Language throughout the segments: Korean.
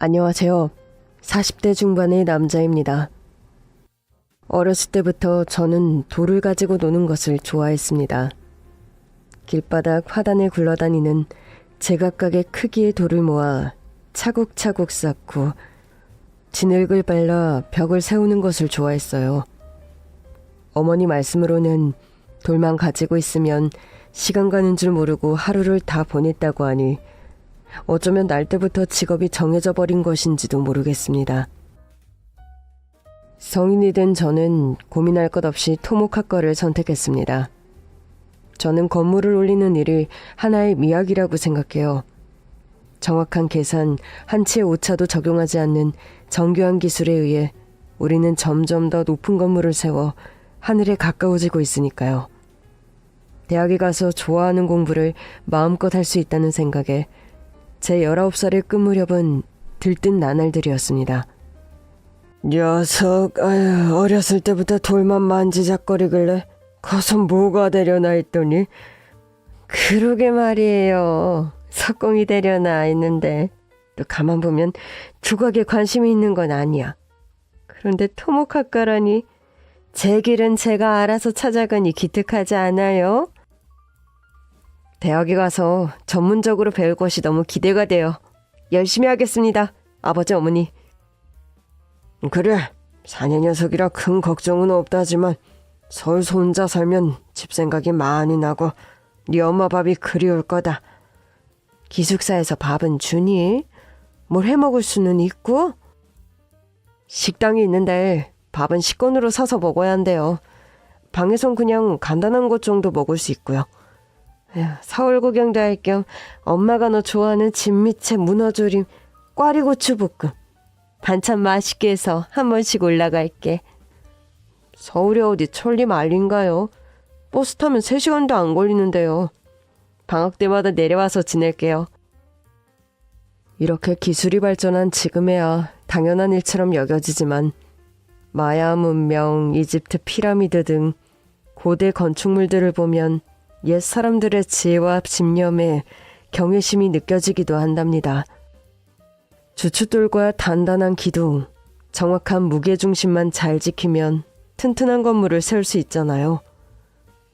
안녕하세요. 40대 중반의 남자입니다. 어렸을 때부터 저는 돌을 가지고 노는 것을 좋아했습니다. 길바닥 화단에 굴러다니는 제각각의 크기의 돌을 모아 차곡차곡 쌓고 진흙을 발라 벽을 세우는 것을 좋아했어요. 어머니 말씀으로는 돌만 가지고 있으면 시간 가는 줄 모르고 하루를 다 보냈다고 하니 어쩌면 날 때부터 직업이 정해져 버린 것인지도 모르겠습니다. 성인이 된 저는 고민할 것 없이 토목학과를 선택했습니다. 저는 건물을 올리는 일을 하나의 미학이라고 생각해요. 정확한 계산, 한 치의 오차도 적용하지 않는 정교한 기술에 의해 우리는 점점 더 높은 건물을 세워 하늘에 가까워지고 있으니까요. 대학에 가서 좋아하는 공부를 마음껏 할 수 있다는 생각에 제 19살의 끝 무렵은 들뜬 나날들이었습니다. 녀석, 어렸을 때부터 돌만 만지작거리길래 커서 뭐가 되려나 했더니 그러게 말이에요. 석공이 되려나 했는데 또 가만 보면 두각에 관심이 있는 건 아니야. 그런데 토목학과라니 제 길은 제가 알아서 찾아가니 기특하지 않아요? 대학에 가서 전문적으로 배울 것이 너무 기대가 돼요. 열심히 하겠습니다. 아버지, 어머니. 그래, 사내 녀석이라 큰 걱정은 없다지만 서울서 혼자 살면 집 생각이 많이 나고 네 엄마 밥이 그리울 거다. 기숙사에서 밥은 주니? 뭘 해먹을 수는 있고? 식당이 있는데 밥은 식권으로 사서 먹어야 한대요. 방에선 그냥 간단한 것 정도 먹을 수 있고요. 서울 구경도 할 겸 엄마가 너 좋아하는 진미채 문어조림, 꽈리고추 볶음 반찬 맛있게 해서 한 번씩 올라갈게. 서울이 어디 천리 말린가요? 버스 타면 3시간도 안 걸리는데요. 방학 때마다 내려와서 지낼게요. 이렇게 기술이 발전한 지금에야 당연한 일처럼 여겨지지만 마야 문명, 이집트 피라미드 등 고대 건축물들을 보면 옛 사람들의 지혜와 집념에 경외심이 느껴지기도 한답니다. 주춧돌과 단단한 기둥, 정확한 무게중심만 잘 지키면 튼튼한 건물을 세울 수 있잖아요.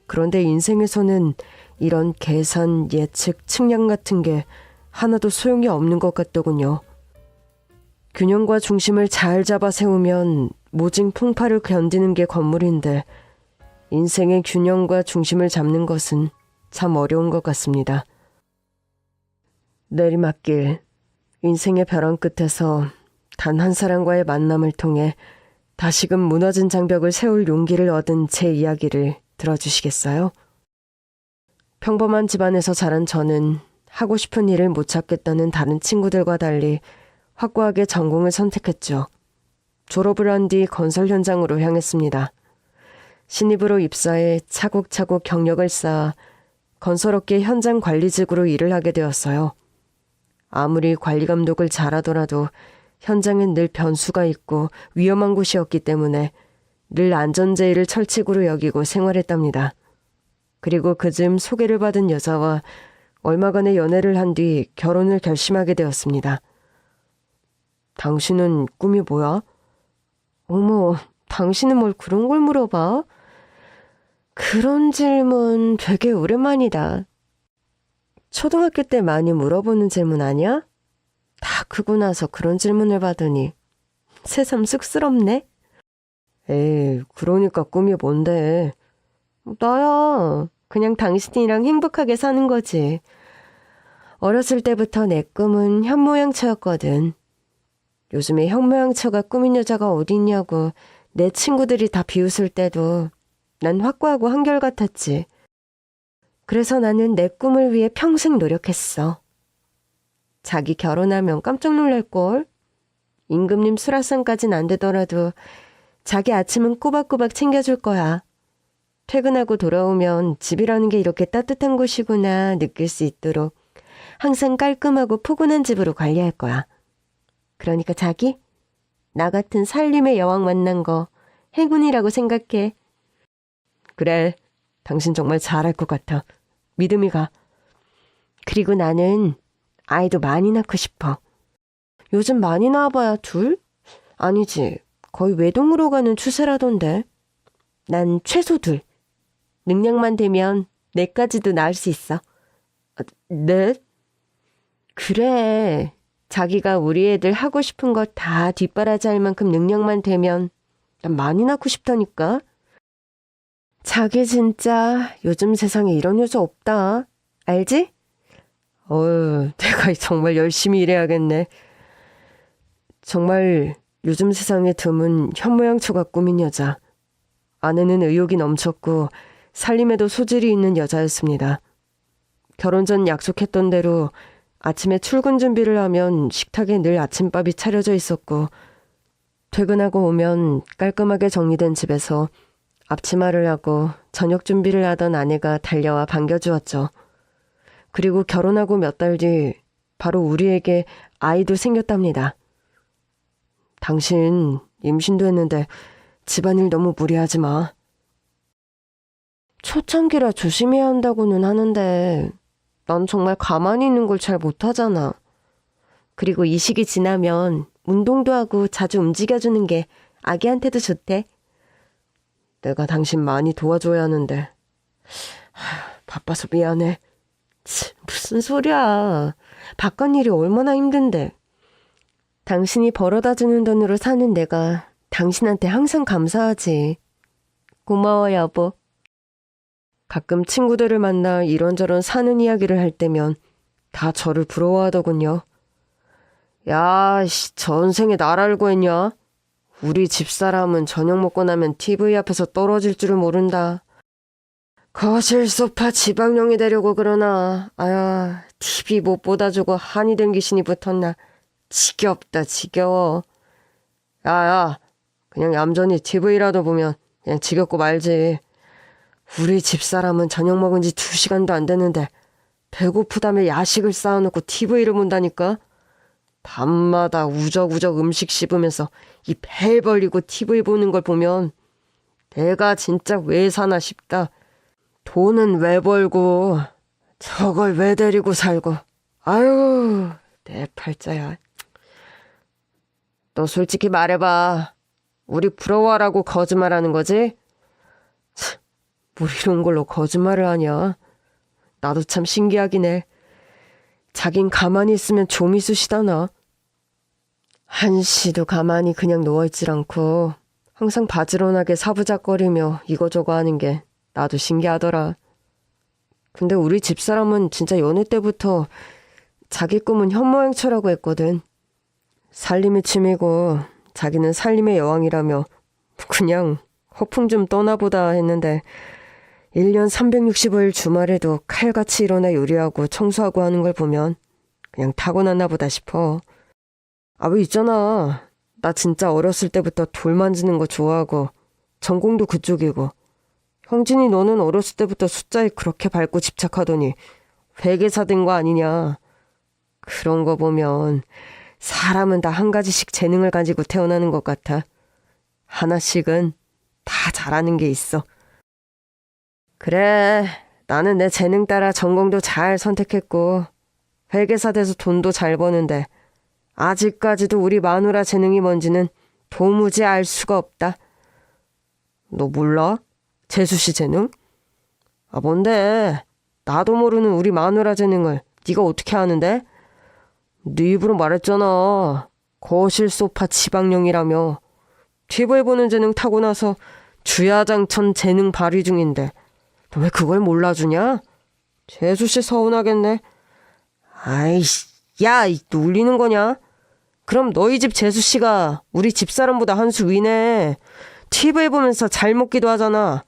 그런데 인생에서는 이런 계산, 예측, 측량 같은 게 하나도 소용이 없는 것 같더군요. 균형과 중심을 잘 잡아 세우면 모진 풍파를 견디는 게 건물인데 인생의 균형과 중심을 잡는 것은 참 어려운 것 같습니다. 내리막길, 인생의 벼랑 끝에서 단 한 사람과의 만남을 통해 다시금 무너진 장벽을 세울 용기를 얻은 제 이야기를 들어주시겠어요? 평범한 집안에서 자란 저는 하고 싶은 일을 못 찾겠다는 다른 친구들과 달리 확고하게 전공을 선택했죠. 졸업을 한 뒤 건설 현장으로 향했습니다. 신입으로 입사해 차곡차곡 경력을 쌓아 건설업계 현장 관리직으로 일을 하게 되었어요. 아무리 관리 감독을 잘하더라도 현장엔 늘 변수가 있고 위험한 곳이었기 때문에 늘 안전제의를 철칙으로 여기고 생활했답니다. 그리고 그즈음 소개를 받은 여자와 얼마간의 연애를 한 뒤 결혼을 결심하게 되었습니다. 당신은 꿈이 뭐야? 어머, 당신은 뭘 그런 걸 물어봐? 그런 질문 되게 오랜만이다. 초등학교 때 많이 물어보는 질문 아니야? 다 크고 나서 그런 질문을 받으니 새삼 쑥스럽네. 에이, 그러니까 꿈이 뭔데? 나야. 그냥 당신이랑 행복하게 사는 거지. 어렸을 때부터 내 꿈은 현모양처였거든. 요즘에 현모양처가 꿈인 여자가 어딨냐고 내 친구들이 다 비웃을 때도 난 확고하고 한결같았지. 그래서 나는 내 꿈을 위해 평생 노력했어. 자기 결혼하면 깜짝 놀랄걸? 임금님 수라상까진 안 되더라도 자기 아침은 꼬박꼬박 챙겨줄 거야. 퇴근하고 돌아오면 집이라는 게 이렇게 따뜻한 곳이구나 느낄 수 있도록 항상 깔끔하고 포근한 집으로 관리할 거야. 그러니까 자기, 나 같은 살림의 여왕 만난 거 행운이라고 생각해. 그래, 당신 정말 잘할 것 같아. 믿음이 가. 그리고 나는 아이도 많이 낳고 싶어. 요즘 많이 나와봐야 둘? 아니지. 거의 외동으로 가는 추세라던데. 난 최소 둘. 능력만 되면 넷까지도 낳을 수 있어. 넷? 그래. 자기가 우리 애들 하고 싶은 거 다 뒷바라지 할 만큼 능력만 되면 난 많이 낳고 싶다니까. 자기 진짜 요즘 세상에 이런 여자 없다. 알지? 내가 정말 열심히 일해야겠네. 정말 요즘 세상에 드문 현모양처가 꾸민 여자. 아내는 의욕이 넘쳤고 살림에도 소질이 있는 여자였습니다. 결혼 전 약속했던 대로 아침에 출근 준비를 하면 식탁에 늘 아침밥이 차려져 있었고, 퇴근하고 오면 깔끔하게 정리된 집에서 앞치마를 하고 저녁 준비를 하던 아내가 달려와 반겨주었죠. 그리고 결혼하고 몇 달 뒤 바로 우리에게 아이도 생겼답니다. 당신 임신도 했는데 집안일 너무 무리하지 마. 초창기라 조심해야 한다고는 하는데 난 정말 가만히 있는 걸 잘 못하잖아. 그리고 이 시기 지나면 운동도 하고 자주 움직여주는 게 아기한테도 좋대. 내가 당신 많이 도와줘야 하는데 바빠서 미안해. 무슨 소리야. 바깥 일이 얼마나 힘든데. 당신이 벌어다주는 돈으로 사는 내가 당신한테 항상 감사하지. 고마워 여보. 가끔 친구들을 만나 이런저런 사는 이야기를 할 때면 다 저를 부러워하더군요. 야, 전생에 날 알고 했냐? 우리 집사람은 저녁 먹고 나면 TV 앞에서 떨어질 줄을 모른다. 거실 소파 지방령이 되려고 그러나. 아야, TV 못 보다 주고 한이 된 귀신이 붙었나. 지겹다 지겨워. 야야, 그냥 얌전히 TV라도 보면 그냥 지겹고 말지. 우리 집사람은 저녁 먹은 지 2시간도 안 됐는데 배고프다며 야식을 쌓아놓고 TV를 본다니까. 밤마다 우적우적 음식 씹으면서 이 배 벌리고 TV 보는 걸 보면 내가 진짜 왜 사나 싶다. 돈은 왜 벌고 저걸 왜 데리고 살고. 아유, 내 팔자야. 너 솔직히 말해봐. 우리 부러워하라고 거짓말하는 거지? 뭐 이런 걸로 거짓말을 하냐. 나도 참 신기하긴 해. 자긴 가만히 있으면 좀이 쑤시다나. 한시도 가만히 그냥 누워있질 않고 항상 바지런하게 사부작거리며 이거저거 하는 게 나도 신기하더라. 근데 우리 집사람은 진짜 연애 때부터 자기 꿈은 현모양처라고 했거든. 살림이 취미고 자기는 살림의 여왕이라며 그냥 허풍 좀 떠나보다 했는데 1년 365일 주말에도 칼같이 일어나 요리하고 청소하고 하는 걸 보면 그냥 타고났나 보다 싶어. 아, 왜 있잖아. 나 진짜 어렸을 때부터 돌 만지는 거 좋아하고 전공도 그쪽이고. 형진이 너는 어렸을 때부터 숫자에 그렇게 밝고 집착하더니 회계사 된 거 아니냐. 그런 거 보면 사람은 다 한 가지씩 재능을 가지고 태어나는 것 같아. 하나씩은 다 잘하는 게 있어. 그래, 나는 내 재능 따라 전공도 잘 선택했고 회계사 돼서 돈도 잘 버는데 아직까지도 우리 마누라 재능이 뭔지는 도무지 알 수가 없다. 너 몰라? 재수씨 재능? 아, 뭔데? 나도 모르는 우리 마누라 재능을 네가 어떻게 아는데? 네 입으로 말했잖아. 거실 소파 지방령이라며. TV 보는 재능 타고나서 주야장천 재능 발휘 중인데 너 왜 그걸 몰라주냐? 재수씨 서운하겠네. 아이씨, 야, 놀리는 거냐? 그럼 너희 집 재수씨가 우리 집사람보다 한 수 위네. TV 보면서 잘 먹기도 하잖아.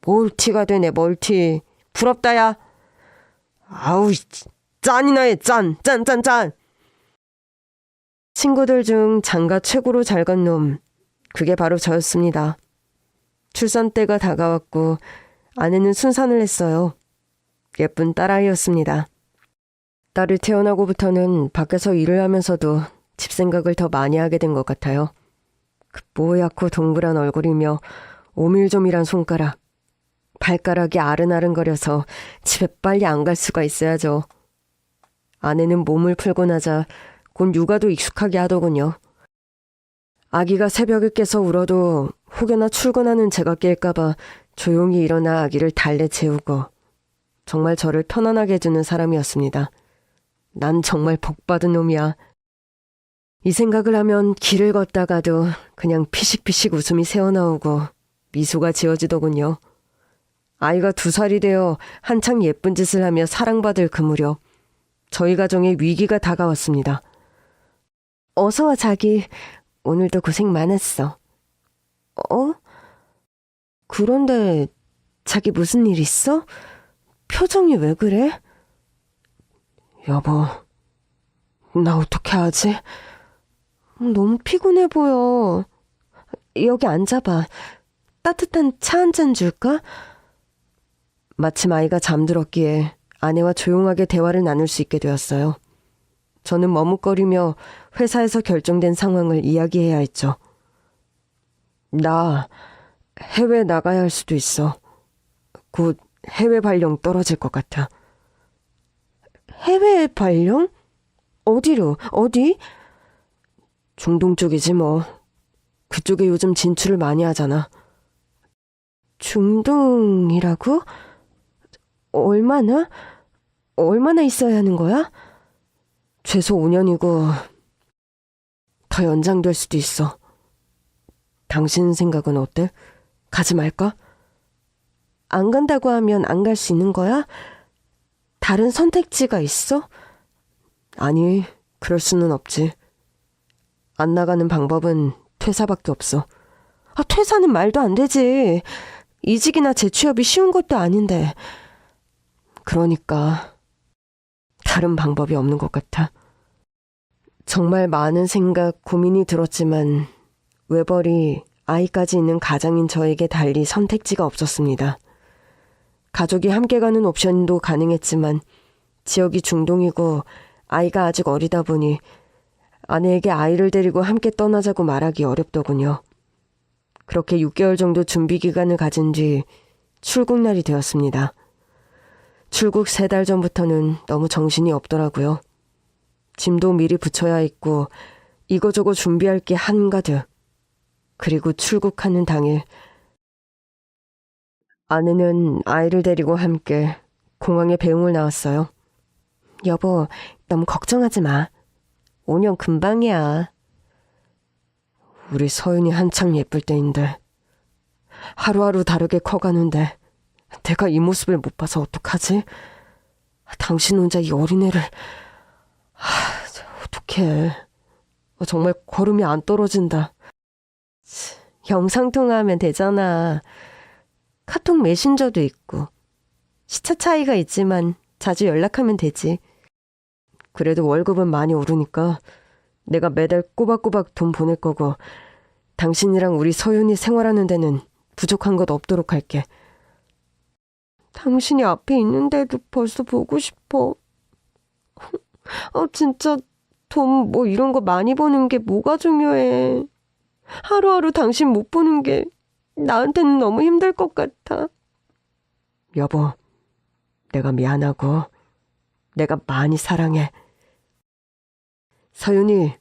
멀티가 되네, 멀티. 부럽다, 야. 아우, 짠이나 해, 짠. 친구들 중 장가 최고로 잘 간 놈. 그게 바로 저였습니다. 출산 때가 다가왔고 아내는 순산을 했어요. 예쁜 딸아이였습니다. 딸이 태어나고부터는 밖에서 일을 하면서도 집 생각을 더 많이 하게 된 것 같아요. 그 뽀얗고 동그란 얼굴이며 오밀조밀한 손가락. 발가락이 아른아른거려서 집에 빨리 안 갈 수가 있어야죠. 아내는 몸을 풀고 나자 곧 육아도 익숙하게 하더군요. 아기가 새벽에 깨서 울어도 혹여나 출근하는 제가 깰까봐 조용히 일어나 아기를 달래 재우고 정말 저를 편안하게 해주는 사람이었습니다. 난 정말 복받은 놈이야. 이 생각을 하면 길을 걷다가도 그냥 피식피식 웃음이 새어나오고 미소가 지어지더군요. 아이가 2살이 되어 한창 예쁜 짓을 하며 사랑받을 그 무렵 저희 가정에 위기가 다가왔습니다. 어서와 자기. 오늘도 고생 많았어. 그런데 자기 무슨 일 있어? 표정이 왜 그래? 여보, 나 어떻게 하지? 너무 피곤해 보여. 여기 앉아봐. 따뜻한 차 한 잔 줄까? 마침 아이가 잠들었기에 아내와 조용하게 대화를 나눌 수 있게 되었어요. 저는 머뭇거리며 회사에서 결정된 상황을 이야기해야 했죠. 나 해외 나가야 할 수도 있어. 곧 해외 발령 떨어질 것 같아. 해외 발령? 어디로? 어디? 중동 쪽이지 뭐. 그쪽에 요즘 진출을 많이 하잖아. 중동이라고? 얼마나 있어야 하는 거야? 최소 5년이고 더 연장될 수도 있어. 당신 생각은 어때? 가지 말까? 안 간다고 하면 안 갈 수 있는 거야? 다른 선택지가 있어? 아니, 그럴 수는 없지. 안 나가는 방법은 퇴사밖에 없어. 퇴사는 말도 안 되지. 이직이나 재취업이 쉬운 것도 아닌데. 그러니까 다른 방법이 없는 것 같아. 정말 많은 생각, 고민이 들었지만 외벌이 아이까지 있는 가장인 저에게 달리 선택지가 없었습니다. 가족이 함께 가는 옵션도 가능했지만 지역이 중동이고 아이가 아직 어리다 보니 아내에게 아이를 데리고 함께 떠나자고 말하기 어렵더군요. 그렇게 6개월 정도 준비 기간을 가진 뒤 출국 날이 되었습니다. 출국 3달 전부터는 너무 정신이 없더라고요. 짐도 미리 붙여야 했고 이거저거 준비할 게 한가득. 그리고 출국하는 당일 아내는 아이를 데리고 함께 공항에 배웅을 나왔어요. 여보, 너무 걱정하지 마. 5년 금방이야. 우리 서윤이 한창 예쁠 때인데 하루하루 다르게 커가는데 내가 이 모습을 못 봐서 어떡하지? 당신 혼자 이 어린애를... 어떡해. 정말 걸음이 안 떨어진다. 영상통화하면 되잖아. 카톡 메신저도 있고. 시차 차이가 있지만 자주 연락하면 되지. 그래도 월급은 많이 오르니까 내가 매달 꼬박꼬박 돈 보낼 거고 당신이랑 우리 서윤이 생활하는 데는 부족한 것 없도록 할게. 당신이 앞에 있는데도 벌써 보고 싶어. 진짜 돈 뭐 이런 거 많이 버는 게 뭐가 중요해. 하루하루 당신 못 보는 게 나한테는 너무 힘들 것 같아. 여보, 내가 미안하고 내가 많이 사랑해. 서윤이,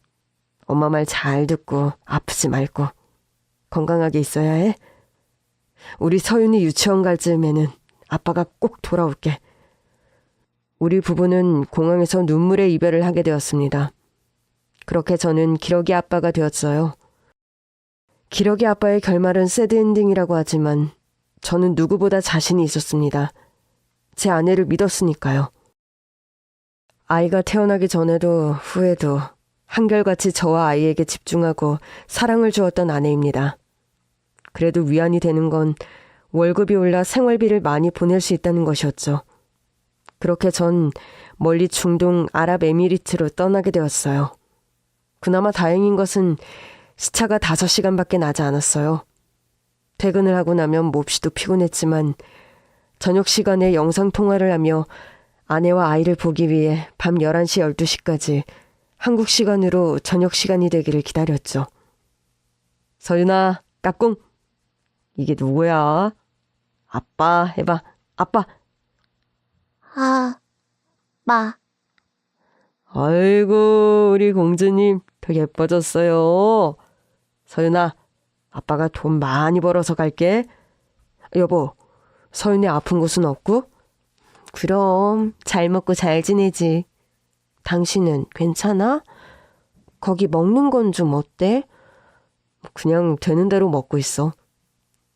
엄마 말 잘 듣고 아프지 말고 건강하게 있어야 해. 우리 서윤이 유치원 갈 즈음에는 아빠가 꼭 돌아올게. 우리 부부는 공항에서 눈물의 이별을 하게 되었습니다. 그렇게 저는 기러기 아빠가 되었어요. 기러기 아빠의 결말은 새드엔딩이라고 하지만 저는 누구보다 자신이 있었습니다. 제 아내를 믿었으니까요. 아이가 태어나기 전에도 후에도 한결같이 저와 아이에게 집중하고 사랑을 주었던 아내입니다. 그래도 위안이 되는 건 월급이 올라 생활비를 많이 보낼 수 있다는 것이었죠. 그렇게 전 멀리 중동 아랍에미리트로 떠나게 되었어요. 그나마 다행인 것은 시차가 5시간밖에 나지 않았어요. 퇴근을 하고 나면 몹시도 피곤했지만 저녁 시간에 영상통화를 하며 아내와 아이를 보기 위해 밤 11시, 12시까지 한국 시간으로 저녁 시간이 되기를 기다렸죠. 서윤아, 까꿍. 이게 누구야? 아빠 해봐. 아빠. 마. 아이고, 우리 공주님 더 예뻐졌어요. 서윤아, 아빠가 돈 많이 벌어서 갈게. 여보, 서윤이 아픈 곳은 없고? 그럼 잘 먹고 잘 지내지. 당신은 괜찮아? 거기 먹는 건 좀 어때? 그냥 되는 대로 먹고 있어.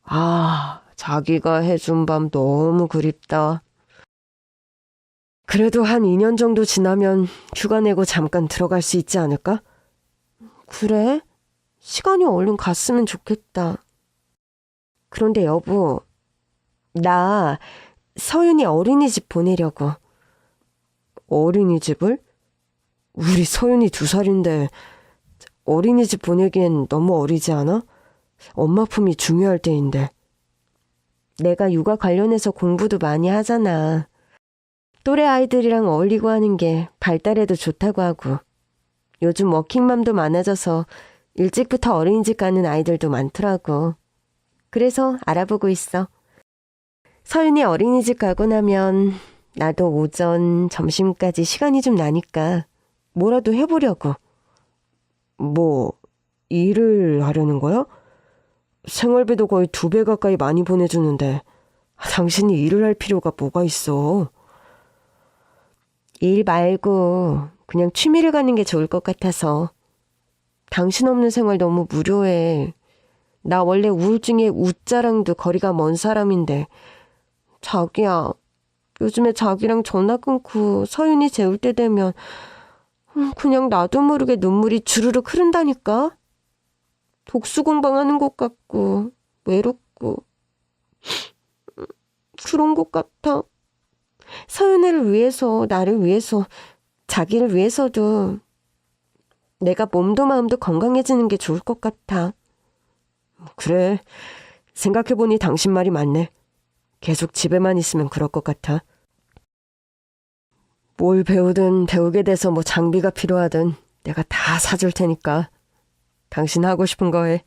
아, 자기가 해준 밤 너무 그립다. 그래도 한 2년 정도 지나면 휴가 내고 잠깐 들어갈 수 있지 않을까? 그래? 시간이 얼른 갔으면 좋겠다. 그런데 여보, 나 서윤이 어린이집 보내려고. 어린이집을? 우리 서윤이 2살인데 어린이집 보내기엔 너무 어리지 않아? 엄마 품이 중요할 때인데. 내가 육아 관련해서 공부도 많이 하잖아. 또래 아이들이랑 어울리고 하는 게 발달에도 좋다고 하고. 요즘 워킹맘도 많아져서 일찍부터 어린이집 가는 아이들도 많더라고. 그래서 알아보고 있어. 서윤이 어린이집 가고 나면 나도 오전, 점심까지 시간이 좀 나니까 뭐라도 해보려고. 뭐, 일을 하려는 거야? 생활비도 거의 2배 가까이 많이 보내주는데 당신이 일을 할 필요가 뭐가 있어? 일 말고 그냥 취미를 갖는 게 좋을 것 같아서. 당신 없는 생활 너무 무료해. 나 원래 우울증에 우자랑도 거리가 먼 사람인데. 자기야, 요즘에 자기랑 전화 끊고 서윤이 재울 때 되면 그냥 나도 모르게 눈물이 주르륵 흐른다니까. 독수공방하는 것 같고 외롭고 그런 것 같아. 서윤이를 위해서, 나를 위해서, 자기를 위해서도 내가 몸도 마음도 건강해지는 게 좋을 것 같아. 그래, 생각해보니 당신 말이 맞네. 계속 집에만 있으면 그럴 것 같아. 뭘 배우든 배우게 돼서 뭐 장비가 필요하든 내가 다 사줄 테니까 당신 하고 싶은 거 해.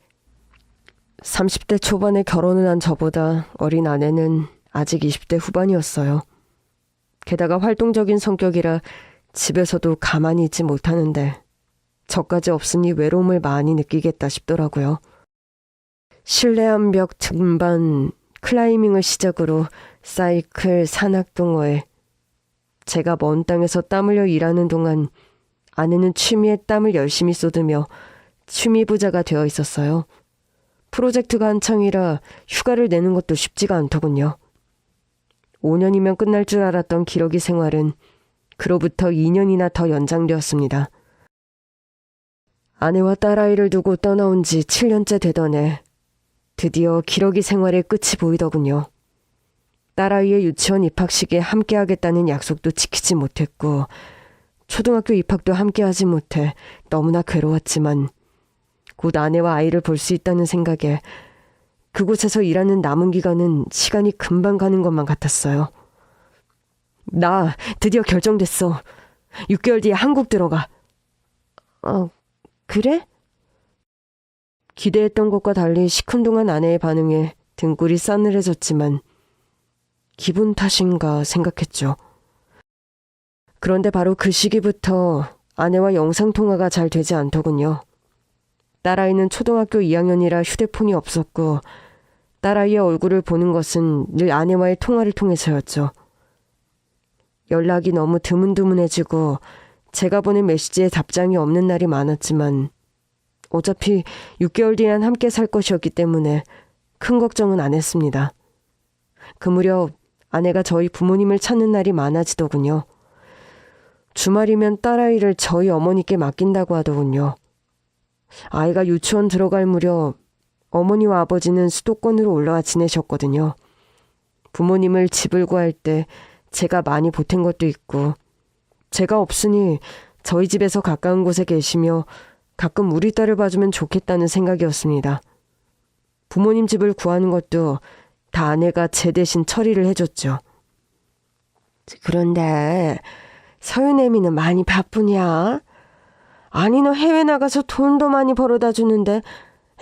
30대 초반에 결혼을 한 저보다 어린 아내는 아직 20대 후반이었어요. 게다가 활동적인 성격이라 집에서도 가만히 있지 못하는데 저까지 없으니 외로움을 많이 느끼겠다 싶더라고요. 실내 암벽 등반, 클라이밍을 시작으로 사이클, 산악 동호회. 제가 먼 땅에서 땀 흘려 일하는 동안 아내는 취미에 땀을 열심히 쏟으며 취미 부자가 되어 있었어요. 프로젝트가 한창이라 휴가를 내는 것도 쉽지가 않더군요. 5년이면 끝날 줄 알았던 기러기 생활은 그로부터 2년이나 더 연장되었습니다. 아내와 딸아이를 두고 떠나온 지 7년째 되던 해 드디어 기러기 생활의 끝이 보이더군요. 딸아이의 유치원 입학식에 함께하겠다는 약속도 지키지 못했고 초등학교 입학도 함께하지 못해 너무나 괴로웠지만 곧 아내와 아이를 볼 수 있다는 생각에 그곳에서 일하는 남은 기간은 시간이 금방 가는 것만 같았어요. 나 드디어 결정됐어. 6개월 뒤에 한국 들어가. 그래? 기대했던 것과 달리 시큰둥한 아내의 반응에 등골이 싸늘해졌지만 기분 탓인가 생각했죠. 그런데 바로 그 시기부터 아내와 영상통화가 잘 되지 않더군요. 딸아이는 초등학교 2학년이라 휴대폰이 없었고 딸아이의 얼굴을 보는 것은 늘 아내와의 통화를 통해서였죠. 연락이 너무 드문드문해지고 제가 보낸 메시지에 답장이 없는 날이 많았지만 어차피 6개월 뒤엔 함께 살 것이었기 때문에 큰 걱정은 안 했습니다. 그 무렵 아내가 저희 부모님을 찾는 날이 많아지더군요. 주말이면 딸아이를 저희 어머니께 맡긴다고 하더군요. 아이가 유치원 들어갈 무렵 어머니와 아버지는 수도권으로 올라와 지내셨거든요. 부모님을 집을 구할 때 제가 많이 보탠 것도 있고 제가 없으니 저희 집에서 가까운 곳에 계시며 가끔 우리 딸을 봐주면 좋겠다는 생각이었습니다. 부모님 집을 구하는 것도 다 아내가 제 대신 처리를 해줬죠. 그런데 서윤애미는 많이 바쁘냐? 아니 너 해외 나가서 돈도 많이 벌어다 주는데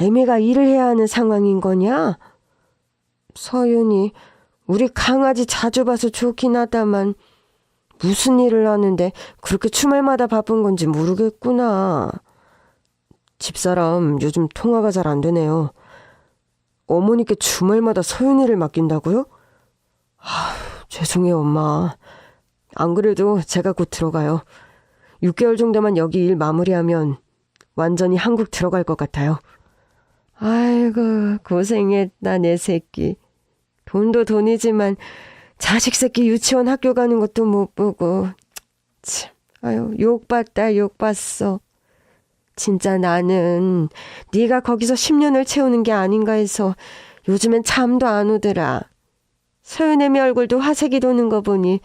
애미가 일을 해야 하는 상황인 거냐? 서윤이 우리 강아지 자주 봐서 좋긴 하다만 무슨 일을 하는데 그렇게 주말마다 바쁜 건지 모르겠구나. 집사람 요즘 통화가 잘 안 되네요. 어머니께 주말마다 서윤이를 맡긴다고요? 죄송해요, 엄마. 안 그래도 제가 곧 들어가요. 6개월 정도만 여기 일 마무리하면 완전히 한국 들어갈 것 같아요. 아이고, 고생했다, 내 새끼. 돈도 돈이지만 자식 새끼 유치원 학교 가는 것도 못 보고. 참, 아유, 욕봤다, 욕봤어. 진짜 나는 네가 거기서 10년을 채우는 게 아닌가 해서 요즘엔 잠도 안 오더라. 서윤애미 얼굴도 화색이 도는 거 보니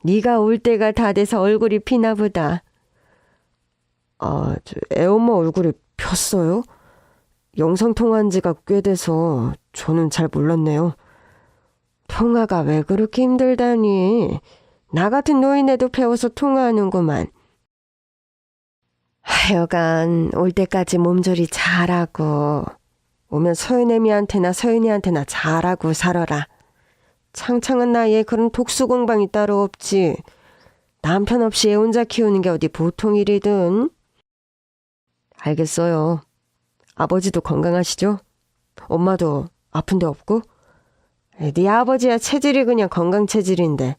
네가 올 때가 다 돼서 얼굴이 피나 보다. 애엄마 얼굴이 폈어요? 영상통화한 지가 꽤 돼서 저는 잘 몰랐네요. 통화가 왜 그렇게 힘들다니. 나 같은 노인네도 배워서 통화하는구만. 하여간 올 때까지 몸조리 잘하고 오면 서윤애미한테나 서윤이한테나 잘하고 살아라. 창창한 나이에 그런 독수공방이 따로 없지. 남편 없이 애 혼자 키우는 게 어디 보통 일이든. 알겠어요. 아버지도 건강하시죠? 엄마도 아픈 데 없고? 네 아버지야 체질이 그냥 건강 체질인데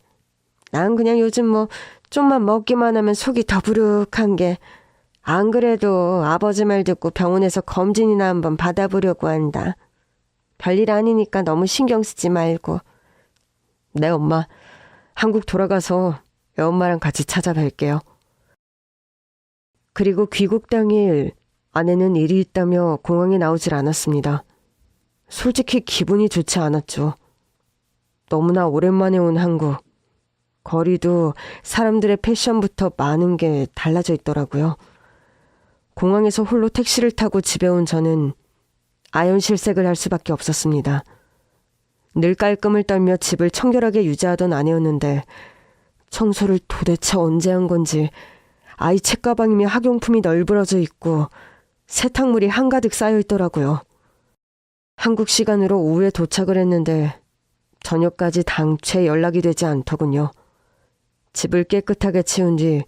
난 그냥 요즘 뭐 좀만 먹기만 하면 속이 더부룩한 게. 안 그래도 아버지 말 듣고 병원에서 검진이나 한번 받아보려고 한다. 별일 아니니까 너무 신경 쓰지 말고. 네, 엄마. 한국 돌아가서 애엄마랑 같이 찾아뵐게요. 그리고 귀국 당일 아내는 일이 있다며 공항에 나오질 않았습니다. 솔직히 기분이 좋지 않았죠. 너무나 오랜만에 온 한국. 거리도 사람들의 패션부터 많은 게 달라져 있더라고요. 공항에서 홀로 택시를 타고 집에 온 저는 아연실색을 할 수밖에 없었습니다. 늘 깔끔을 떨며 집을 청결하게 유지하던 아내였는데 청소를 도대체 언제 한 건지 아이 책가방이며 학용품이 널브러져 있고 세탁물이 한가득 쌓여 있더라고요. 한국 시간으로 오후에 도착을 했는데 저녁까지 당최 연락이 되지 않더군요. 집을 깨끗하게 치운 뒤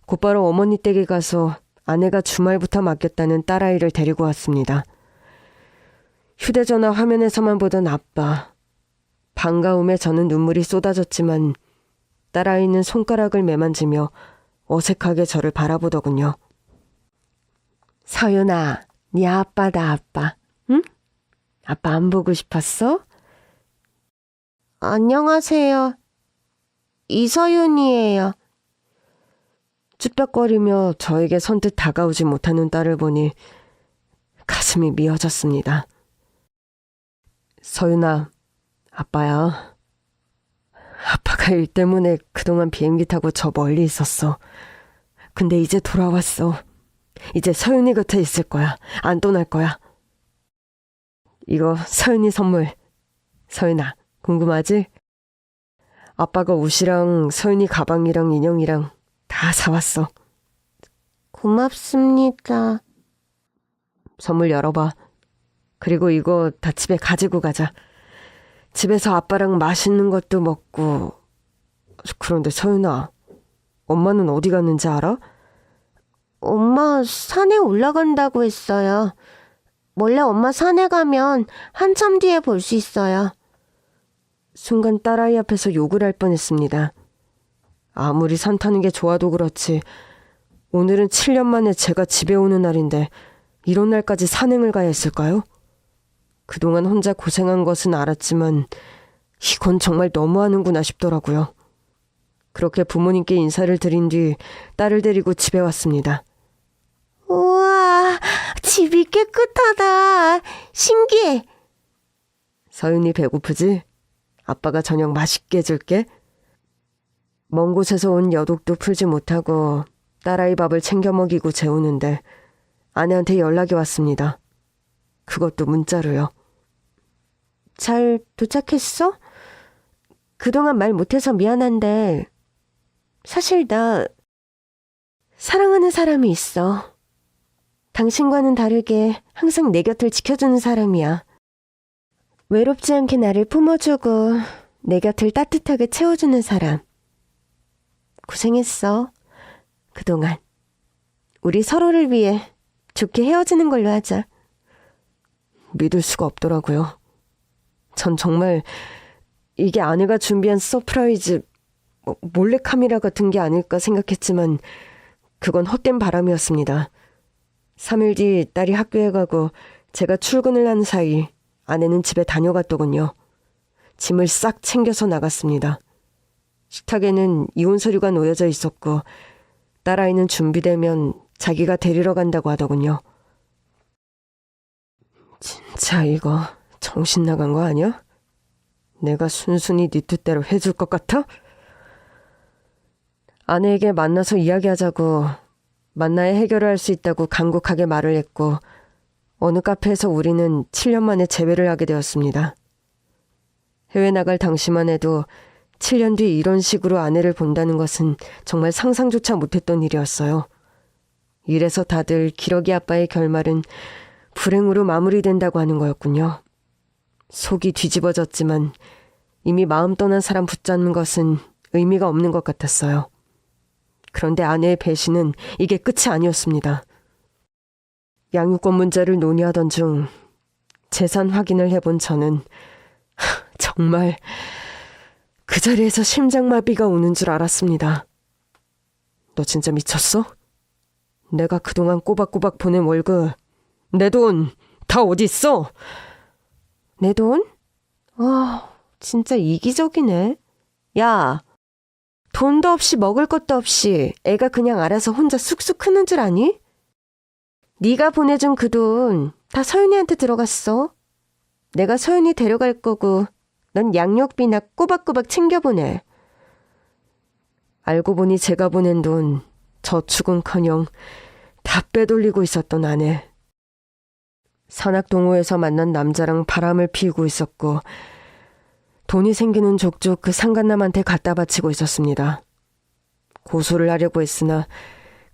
곧바로 어머니 댁에 가서 아내가 주말부터 맡겼다는 딸아이를 데리고 왔습니다. 휴대전화 화면에서만 보던 아빠. 반가움에 저는 눈물이 쏟아졌지만 딸아이는 손가락을 매만지며 어색하게 저를 바라보더군요. 서윤아, 네 아빠다 아빠. 응? 아빠 안 보고 싶었어? 안녕하세요. 이서윤이에요. 쭈뼛거리며 저에게 선뜻 다가오지 못하는 딸을 보니 가슴이 미어졌습니다. 서윤아, 아빠야. 아빠가 일 때문에 그동안 비행기 타고 저 멀리 있었어. 근데 이제 돌아왔어. 이제 서윤이 곁에 있을 거야. 안 떠날 거야. 이거 서윤이 선물. 서윤아, 궁금하지? 아빠가 옷이랑 서윤이 가방이랑 인형이랑 다 사왔어. 고맙습니다. 선물 열어봐. 그리고 이거 다 집에 가지고 가자. 집에서 아빠랑 맛있는 것도 먹고. 그런데 서윤아, 엄마는 어디 갔는지 알아? 엄마 산에 올라간다고 했어요. 원래 엄마 산에 가면 한참 뒤에 볼 수 있어요. 순간 딸아이 앞에서 욕을 할 뻔했습니다. 아무리 산 타는 게 좋아도 그렇지 오늘은 7년 만에 제가 집에 오는 날인데 이런 날까지 산행을 가야 했을까요? 그동안 혼자 고생한 것은 알았지만 이건 정말 너무하는구나 싶더라고요. 그렇게 부모님께 인사를 드린 뒤 딸을 데리고 집에 왔습니다. 우와, 집이 깨끗하다. 신기해. 서윤이 배고프지? 아빠가 저녁 맛있게 해줄게. 먼 곳에서 온 여독도 풀지 못하고 딸아이 밥을 챙겨 먹이고 재우는데 아내한테 연락이 왔습니다. 그것도 문자로요. 잘 도착했어? 그동안 말 못해서 미안한데 사실 나 사랑하는 사람이 있어. 당신과는 다르게 항상 내 곁을 지켜주는 사람이야. 외롭지 않게 나를 품어주고 내 곁을 따뜻하게 채워주는 사람. 고생했어. 그동안. 우리 서로를 위해 좋게 헤어지는 걸로 하자. 믿을 수가 없더라고요. 전 정말 이게 아내가 준비한 서프라이즈, 몰래카메라 같은 게 아닐까 생각했지만 그건 헛된 바람이었습니다. 3일 뒤 딸이 학교에 가고 제가 출근을 하는 사이 아내는 집에 다녀갔더군요. 짐을 싹 챙겨서 나갔습니다. 식탁에는 이혼 서류가 놓여져 있었고 딸아이는 준비되면 자기가 데리러 간다고 하더군요. 진짜 이거 정신 나간 거 아니야? 내가 순순히 네 뜻대로 해줄 것 같아? 아내에게 만나서 이야기하자고 만나야 해결을 할 수 있다고 간곡하게 말을 했고 어느 카페에서 우리는 7년 만에 재회를 하게 되었습니다. 해외 나갈 당시만 해도 7년 뒤 이런 식으로 아내를 본다는 것은 정말 상상조차 못했던 일이었어요. 이래서 다들 기러기 아빠의 결말은 불행으로 마무리된다고 하는 거였군요. 속이 뒤집어졌지만 이미 마음 떠난 사람 붙잡는 것은 의미가 없는 것 같았어요. 그런데 아내의 배신은 이게 끝이 아니었습니다. 양육권 문제를 논의하던 중 재산 확인을 해본 저는 정말 그 자리에서 심장마비가 오는 줄 알았습니다. 너 진짜 미쳤어? 내가 그동안 꼬박꼬박 보낸 월급, 내 돈 다 어디 있어? 내 돈? 진짜 이기적이네. 야, 돈도 없이 먹을 것도 없이 애가 그냥 알아서 혼자 쑥쑥 크는 줄 아니? 네가 보내준 그 돈 다 서윤이한테 들어갔어. 내가 서윤이 데려갈 거고 넌 양육비나 꼬박꼬박 챙겨보내. 알고 보니 제가 보낸 돈 저축은커녕 다 빼돌리고 있었던 아내. 산악동호회에서 만난 남자랑 바람을 피우고 있었고 돈이 생기는 족족 그 상간남한테 갖다 바치고 있었습니다. 고소를 하려고 했으나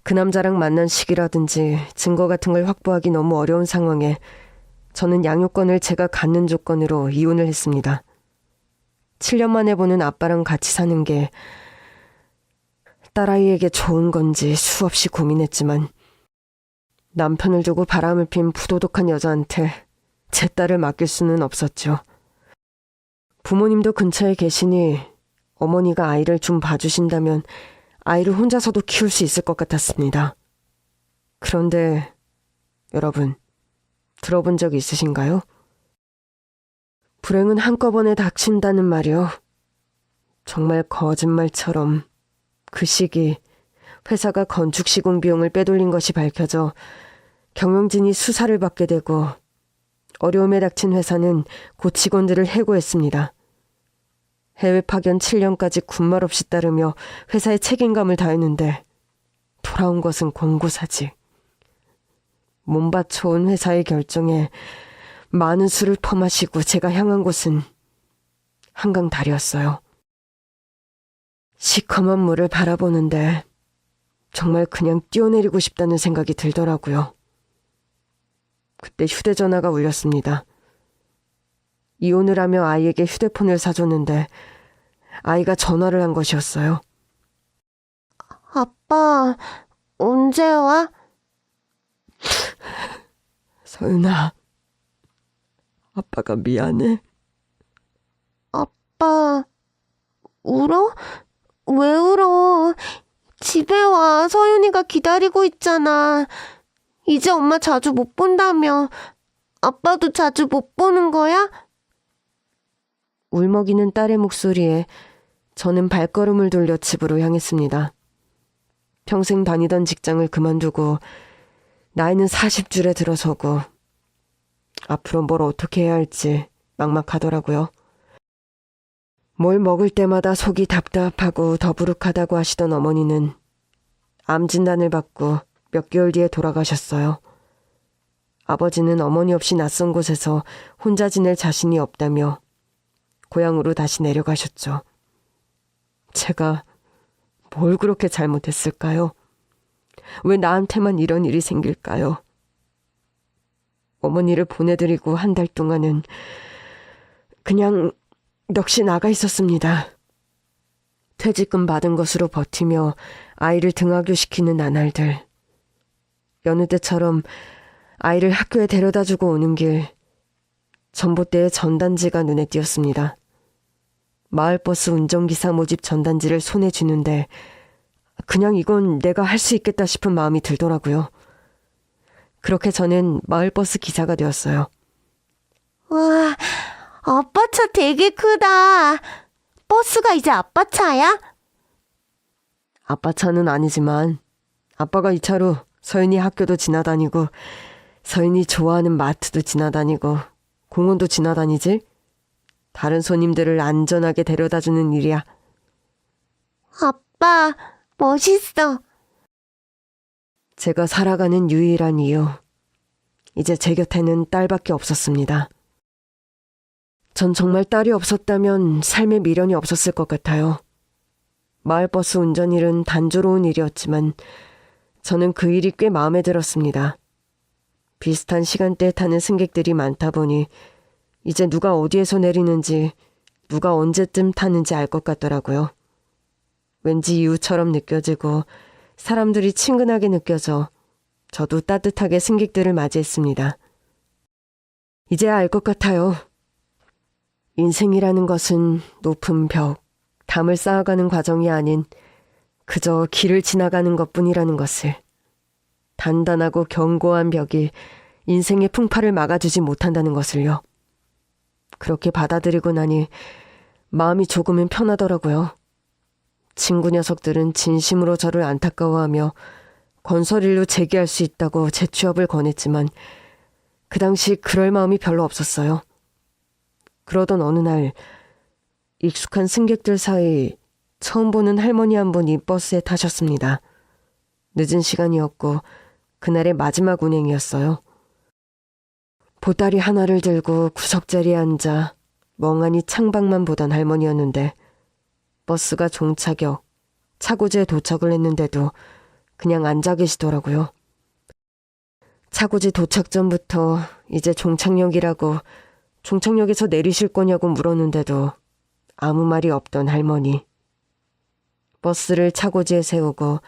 그 남자랑 만난 시기라든지 증거 같은 걸 확보하기 너무 어려운 상황에 저는 양육권을 제가 갖는 조건으로 이혼을 했습니다. 7년 만에 보는 아빠랑 같이 사는 게 딸아이에게 좋은 건지 수없이 고민했지만 남편을 두고 바람을 핀 부도덕한 여자한테 제 딸을 맡길 수는 없었죠. 부모님도 근처에 계시니 어머니가 아이를 좀 봐주신다면 아이를 혼자서도 키울 수 있을 것 같았습니다. 그런데 여러분, 들어본 적 있으신가요? 불행은 한꺼번에 닥친다는 말이요. 정말 거짓말처럼 그 시기 회사가 건축 시공 비용을 빼돌린 것이 밝혀져 경영진이 수사를 받게 되고 어려움에 닥친 회사는 곧 직원들을 해고했습니다. 해외 파견 7년까지 군말 없이 따르며 회사의 책임감을 다했는데 돌아온 것은 권고사직. 몸 바쳐온 회사의 결정에 많은 술을 퍼마시고 제가 향한 곳은 한강다리였어요. 시커먼 물을 바라보는데 정말 그냥 뛰어내리고 싶다는 생각이 들더라고요. 그때 휴대전화가 울렸습니다. 이혼을 하며 아이에게 휴대폰을 사줬는데 아이가 전화를 한 것이었어요. 아빠, 언제 와? 서윤아, 아빠가 미안해. 아빠, 울어? 왜 울어? 집에 와, 서윤이가 기다리고 있잖아. 이제 엄마 자주 못 본다며. 아빠도 자주 못 보는 거야? 울먹이는 딸의 목소리에 저는 발걸음을 돌려 집으로 향했습니다. 평생 다니던 직장을 그만두고 나이는 40줄에 들어서고 앞으로 뭘 어떻게 해야 할지 막막하더라고요. 뭘 먹을 때마다 속이 답답하고 더부룩하다고 하시던 어머니는 암 진단을 받고 몇 개월 뒤에 돌아가셨어요. 아버지는 어머니 없이 낯선 곳에서 혼자 지낼 자신이 없다며 고향으로 다시 내려가셨죠. 제가 뭘 그렇게 잘못했을까요? 왜 나한테만 이런 일이 생길까요? 어머니를 보내드리고 한 달 동안은 그냥 넋이 나가 있었습니다. 퇴직금 받은 것으로 버티며 아이를 등하교시키는 나날들. 여느 때처럼 아이를 학교에 데려다주고 오는 길, 전봇대의 전단지가 눈에 띄었습니다. 마을버스 운전기사 모집 전단지를 손에 쥐는데 그냥 이건 내가 할 수 있겠다 싶은 마음이 들더라고요. 그렇게 저는 마을버스 기사가 되었어요. 와, 아빠 차 되게 크다. 버스가 이제 아빠 차야? 아빠 차는 아니지만 아빠가 이 차로 서윤이 학교도 지나다니고 서윤이 좋아하는 마트도 지나다니고 공원도 지나다니지? 다른 손님들을 안전하게 데려다주는 일이야. 아빠, 멋있어. 제가 살아가는 유일한 이유. 이제 제 곁에는 딸밖에 없었습니다. 전 정말 딸이 없었다면 삶에 미련이 없었을 것 같아요. 마을버스 운전일은 단조로운 일이었지만 저는 그 일이 꽤 마음에 들었습니다. 비슷한 시간대에 타는 승객들이 많다 보니 이제 누가 어디에서 내리는지, 누가 언제쯤 타는지 알 것 같더라고요. 왠지 이웃처럼 느껴지고 사람들이 친근하게 느껴져 저도 따뜻하게 승객들을 맞이했습니다. 이제야 알 것 같아요. 인생이라는 것은 높은 벽, 담을 쌓아가는 과정이 아닌 그저 길을 지나가는 것뿐이라는 것을. 단단하고 견고한 벽이 인생의 풍파를 막아주지 못한다는 것을요. 그렇게 받아들이고 나니 마음이 조금은 편하더라고요. 친구 녀석들은 진심으로 저를 안타까워하며 건설일로 재기할 수 있다고 제 취업을 권했지만 그 당시 그럴 마음이 별로 없었어요. 그러던 어느 날 익숙한 승객들 사이 처음 보는 할머니 한 분이 버스에 타셨습니다. 늦은 시간이었고 그날의 마지막 운행이었어요. 보따리 하나를 들고 구석자리에 앉아 멍하니 창밖만 보던 할머니였는데 버스가 종착역, 차고지에 도착을 했는데도 그냥 앉아 계시더라고요. 차고지 도착 전부터 이제 종착역이라고 종착역에서 내리실 거냐고 물었는데도 아무 말이 없던 할머니. 버스를 차고지에 세우고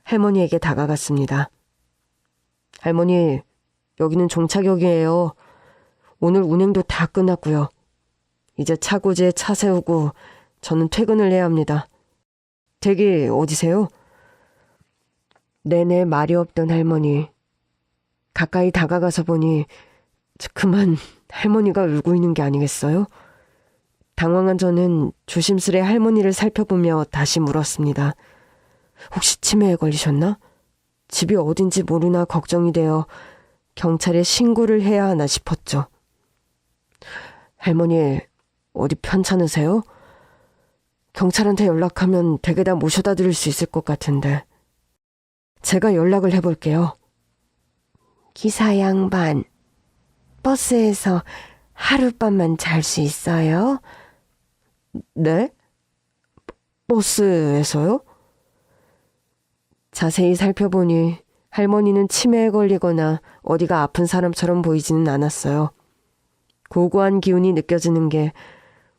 할머니에게 다가갔습니다. 할머니, 여기는 종착역이에요. 오늘 운행도 다 끝났고요. 이제 차고지에 차 세우고 저는 퇴근을 해야 합니다. 댁이 어디세요? 내내 말이 없던 할머니. 가까이 다가가서 보니 그만 할머니가 울고 있는 게 아니겠어요? 당황한 저는 조심스레 할머니를 살펴보며 다시 물었습니다. 혹시 치매에 걸리셨나? 집이 어딘지 모르나 걱정이 되어 경찰에 신고를 해야 하나 싶었죠. 할머니, 어디 편찮으세요? 경찰한테 연락하면 댁에다 모셔다 드릴 수 있을 것 같은데. 제가 연락을 해볼게요. 기사 양반, 버스에서 하룻밤만 잘 수 있어요? 네? 버스에서요? 자세히 살펴보니 할머니는 치매에 걸리거나 어디가 아픈 사람처럼 보이지는 않았어요. 고고한 기운이 느껴지는 게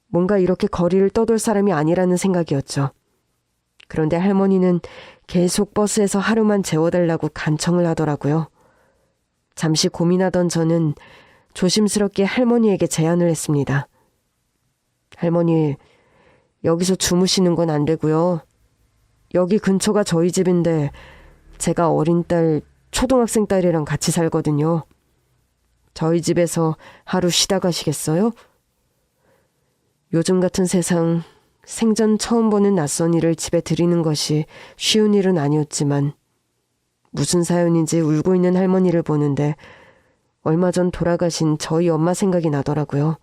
뭔가 이렇게 거리를 떠돌 사람이 아니라는 생각이었죠. 그런데 할머니는 계속 버스에서 하루만 재워달라고 간청을 하더라고요. 잠시 고민하던 저는 조심스럽게 할머니에게 제안을 했습니다. 할머니, 여기서 주무시는 건 안 되고요. 여기 근처가 저희 집인데 제가 어린 딸, 초등학생 딸이랑 같이 살거든요. 저희 집에서 하루 쉬다 가시겠어요? 요즘 같은 세상, 생전 처음 보는 낯선 일을 집에 들이는 것이 쉬운 일은 아니었지만 무슨 사연인지 울고 있는 할머니를 보는데 얼마 전 돌아가신 저희 엄마 생각이 나더라고요.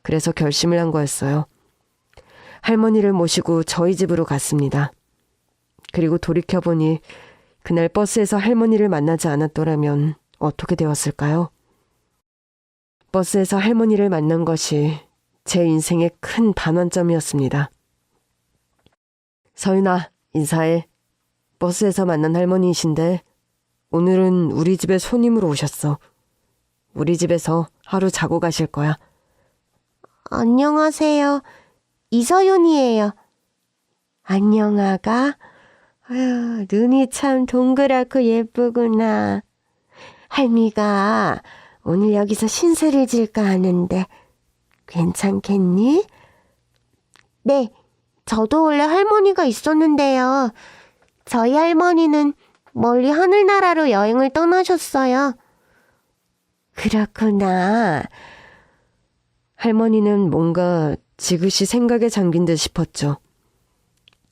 그래서 결심을 한 거였어요. 할머니를 모시고 저희 집으로 갔습니다. 그리고 돌이켜보니 그날 버스에서 할머니를 만나지 않았더라면 어떻게 되었을까요? 버스에서 할머니를 만난 것이 제 인생의 큰 반환점이었습니다. 서윤아, 인사해. 버스에서 만난 할머니이신데 오늘은 우리 집에 손님으로 오셨어. 우리 집에서 하루 자고 가실 거야. 안녕하세요. 이서윤이에요. 안녕, 아가. 아유, 눈이 참 동그랗고 예쁘구나. 할미가 오늘 여기서 신세를 질까 하는데 괜찮겠니? 네, 저도 원래 할머니가 있었는데요. 저희 할머니는 멀리 하늘나라로 여행을 떠나셨어요. 그렇구나. 할머니는 뭔가 지그시 생각에 잠긴 듯 싶었죠.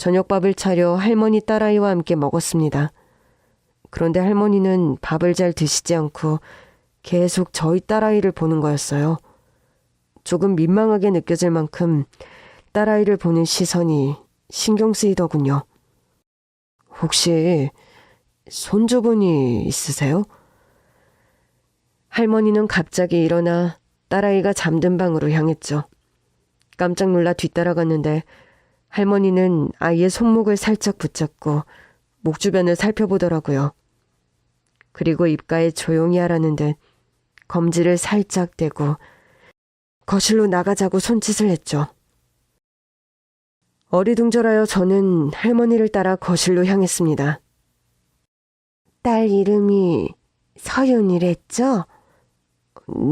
저녁밥을 차려 할머니 딸아이와 함께 먹었습니다. 그런데 할머니는 밥을 잘 드시지 않고 계속 저희 딸아이를 보는 거였어요. 조금 민망하게 느껴질 만큼 딸아이를 보는 시선이 신경 쓰이더군요. 혹시 손주분이 있으세요? 할머니는 갑자기 일어나 딸아이가 잠든 방으로 향했죠. 깜짝 놀라 뒤따라갔는데 할머니는 아이의 손목을 살짝 붙잡고 목 주변을 살펴보더라고요. 그리고 입가에 조용히 하라는 듯 검지를 살짝 대고 거실로 나가자고 손짓을 했죠. 어리둥절하여 저는 할머니를 따라 거실로 향했습니다. 딸 이름이 서윤이랬죠?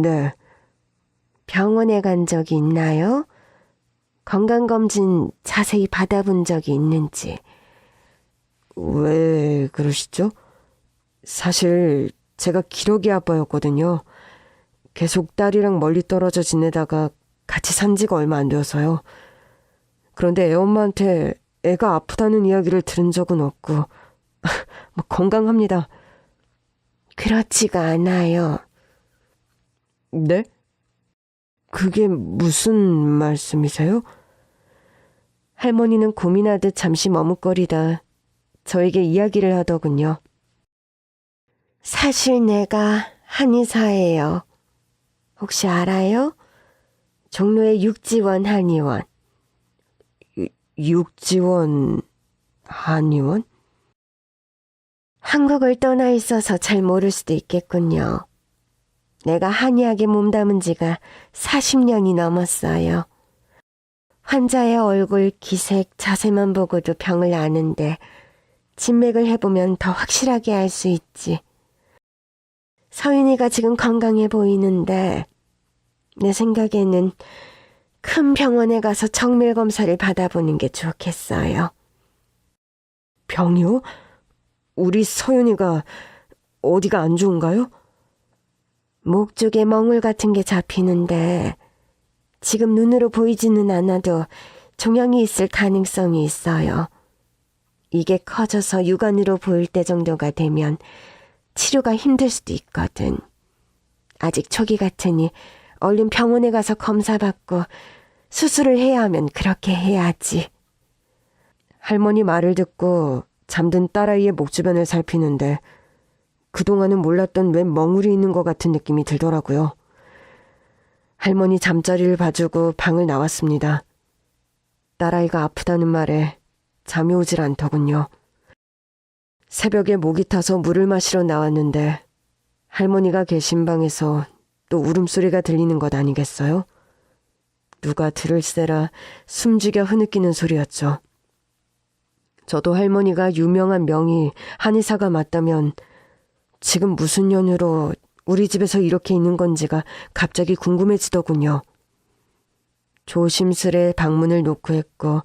네, 병원에 간 적이 있나요? 건강검진 자세히 받아본 적이 있는지. 왜 그러시죠? 사실 제가 기러기 아빠였거든요. 계속 딸이랑 멀리 떨어져 지내다가 같이 산 지가 얼마 안 되어서요. 그런데 애엄마한테 애가 아프다는 이야기를 들은 적은 없고 뭐 건강합니다. 그렇지가 않아요. 네? 그게 무슨 말씀이세요? 할머니는 고민하듯 잠시 머뭇거리다 저에게 이야기를 하더군요. 사실 내가 한의사예요. 혹시 알아요? 종로의 육지원 한의원. 육지원 한의원? 한국을 떠나 있어서 잘 모를 수도 있겠군요. 내가 한의학에 몸담은 지가 40년이 넘었어요. 환자의 얼굴, 기색, 자세만 보고도 병을 아는데 진맥을 해보면 더 확실하게 알 수 있지. 서윤이가 지금 건강해 보이는데 내 생각에는 큰 병원에 가서 정밀 검사를 받아보는 게 좋겠어요. 병이요? 우리 서윤이가 어디가 안 좋은가요? 목 쪽에 멍울 같은 게 잡히는데 지금 눈으로 보이지는 않아도 종양이 있을 가능성이 있어요. 이게 커져서 육안으로 보일 때 정도가 되면 치료가 힘들 수도 있거든. 아직 초기 같으니 얼른 병원에 가서 검사받고 수술을 해야 하면 그렇게 해야지. 할머니 말을 듣고 잠든 딸아이의 목 주변을 살피는데 그동안은 몰랐던 웬 멍울이 있는 것 같은 느낌이 들더라고요. 할머니 잠자리를 봐주고 방을 나왔습니다. 딸아이가 아프다는 말에 잠이 오질 않더군요. 새벽에 목이 타서 물을 마시러 나왔는데 할머니가 계신 방에서 또 울음소리가 들리는 것 아니겠어요? 누가 들을세라 숨죽여 흐느끼는 소리였죠. 저도 할머니가 유명한 명의 한의사가 맞다면 지금 무슨 연유로 우리 집에서 이렇게 있는 건지가 갑자기 궁금해지더군요. 조심스레 방문을 노크했고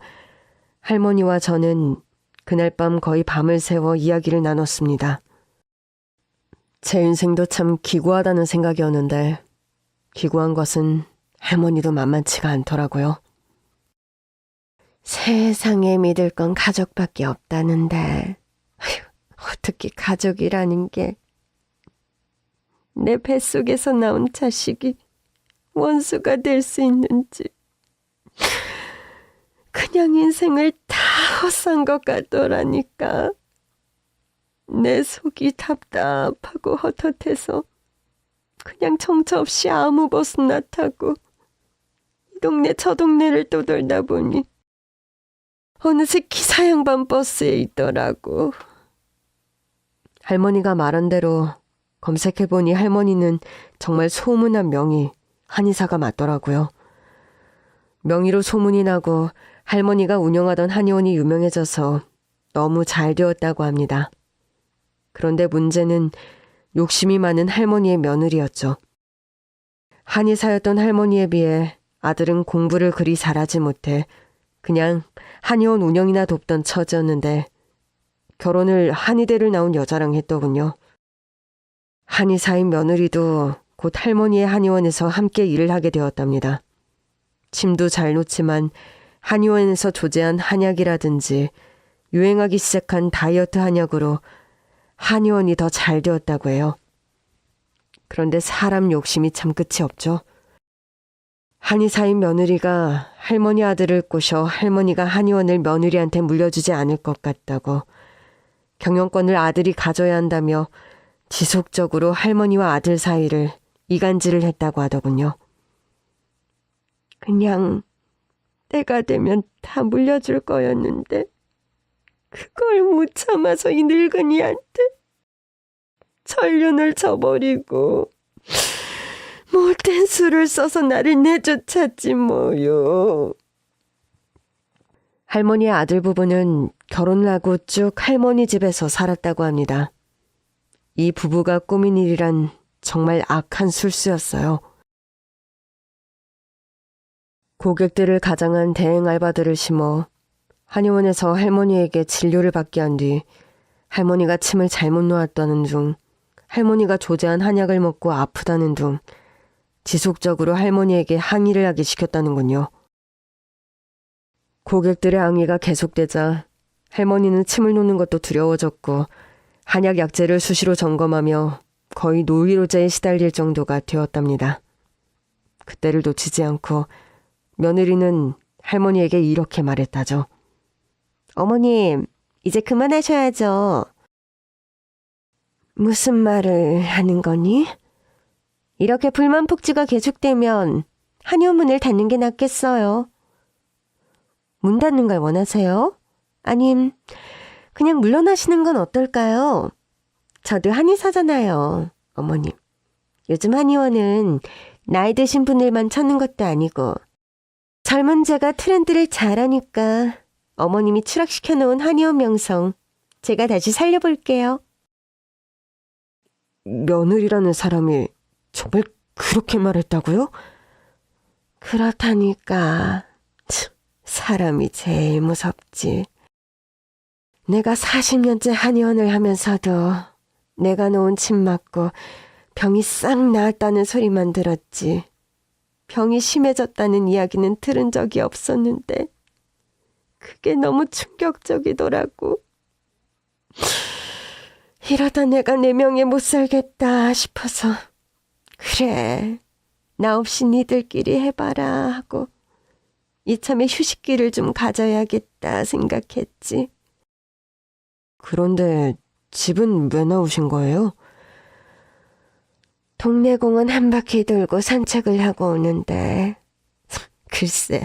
할머니와 저는 그날 밤 거의 밤을 새워 이야기를 나눴습니다. 제 인생도 참 기구하다는 생각이었는데 기구한 것은 할머니도 만만치가 않더라고요. 세상에 믿을 건 가족밖에 없다는데 어떻게 가족이라는 게 내 뱃속에서 나온 자식이 원수가 될 수 있는지 그냥 인생을 다 헛산 것 같더라니까. 내 속이 답답하고 헛헛해서 그냥 정처 없이 아무 버스나 타고 이 동네 저 동네를 떠돌다 보니 어느새 기사 양반 버스에 있더라고. 할머니가 말한 대로 검색해보니 할머니는 정말 소문난 명의 한의사가 맞더라고요. 명의로 소문이 나고 할머니가 운영하던 한의원이 유명해져서 너무 잘 되었다고 합니다. 그런데 문제는 욕심이 많은 할머니의 며느리였죠. 한의사였던 할머니에 비해 아들은 공부를 그리 잘하지 못해 그냥 한의원 운영이나 돕던 처지였는데 결혼을 한의대를 나온 여자랑 했더군요. 한의사인 며느리도 곧 할머니의 한의원에서 함께 일을 하게 되었답니다. 침도 잘 놓지만 한의원에서 조제한 한약이라든지 유행하기 시작한 다이어트 한약으로 한의원이 더 잘 되었다고 해요. 그런데 사람 욕심이 참 끝이 없죠. 한의사인 며느리가 할머니 아들을 꼬셔 할머니가 한의원을 며느리한테 물려주지 않을 것 같다고 경영권을 아들이 가져야 한다며 지속적으로 할머니와 아들 사이를 이간질을 했다고 하더군요. 그냥 때가 되면 다 물려줄 거였는데 그걸 못 참아서 이 늙은이한테 전륜을 쳐버리고 못된 수를 써서 나를 내쫓았지 뭐요. 할머니의 아들 부부는 결혼을 하고 쭉 할머니 집에서 살았다고 합니다. 이 부부가 꾸민 일이란 정말 악한 술수였어요. 고객들을 가장한 대행 알바들을 심어 한의원에서 할머니에게 진료를 받게 한 뒤 할머니가 침을 잘못 놓았다는 둥, 할머니가 조제한 한약을 먹고 아프다는 둥, 지속적으로 할머니에게 항의를 하게 시켰다는군요. 고객들의 항의가 계속되자 할머니는 침을 놓는 것도 두려워졌고 한약 약재를 수시로 점검하며 거의 노이로제에 시달릴 정도가 되었답니다. 그때를 놓치지 않고 며느리는 할머니에게 이렇게 말했다죠. 어머님, 이제 그만하셔야죠. 무슨 말을 하는 거니? 이렇게 불만 폭주가 계속되면 한의원 문을 닫는 게 낫겠어요. 문 닫는 걸 원하세요? 아님 그냥 물러나시는 건 어떨까요? 저도 한의사잖아요, 어머님. 요즘 한의원은 나이 드신 분들만 찾는 것도 아니고 젊은 자가 트렌드를 잘 아니까 어머님이 추락시켜놓은 한의원 명성 제가 다시 살려볼게요. 며느리라는 사람이 정말 그렇게 말했다고요? 그렇다니까. 사람이 제일 무섭지. 내가 40년째 한의원을 하면서도 내가 놓은 침 맞고 병이 싹 나았다는 소리만 들었지. 병이 심해졌다는 이야기는 들은 적이 없었는데 그게 너무 충격적이더라고. 이러다 내가 내 명예 못 살겠다 싶어서 그래, 나 없이 니들끼리 해봐라 하고 이참에 휴식기를 좀 가져야겠다 생각했지. 그런데 집은 왜 나오신 거예요? 동네 공원 한 바퀴 돌고 산책을 하고 오는데 글쎄,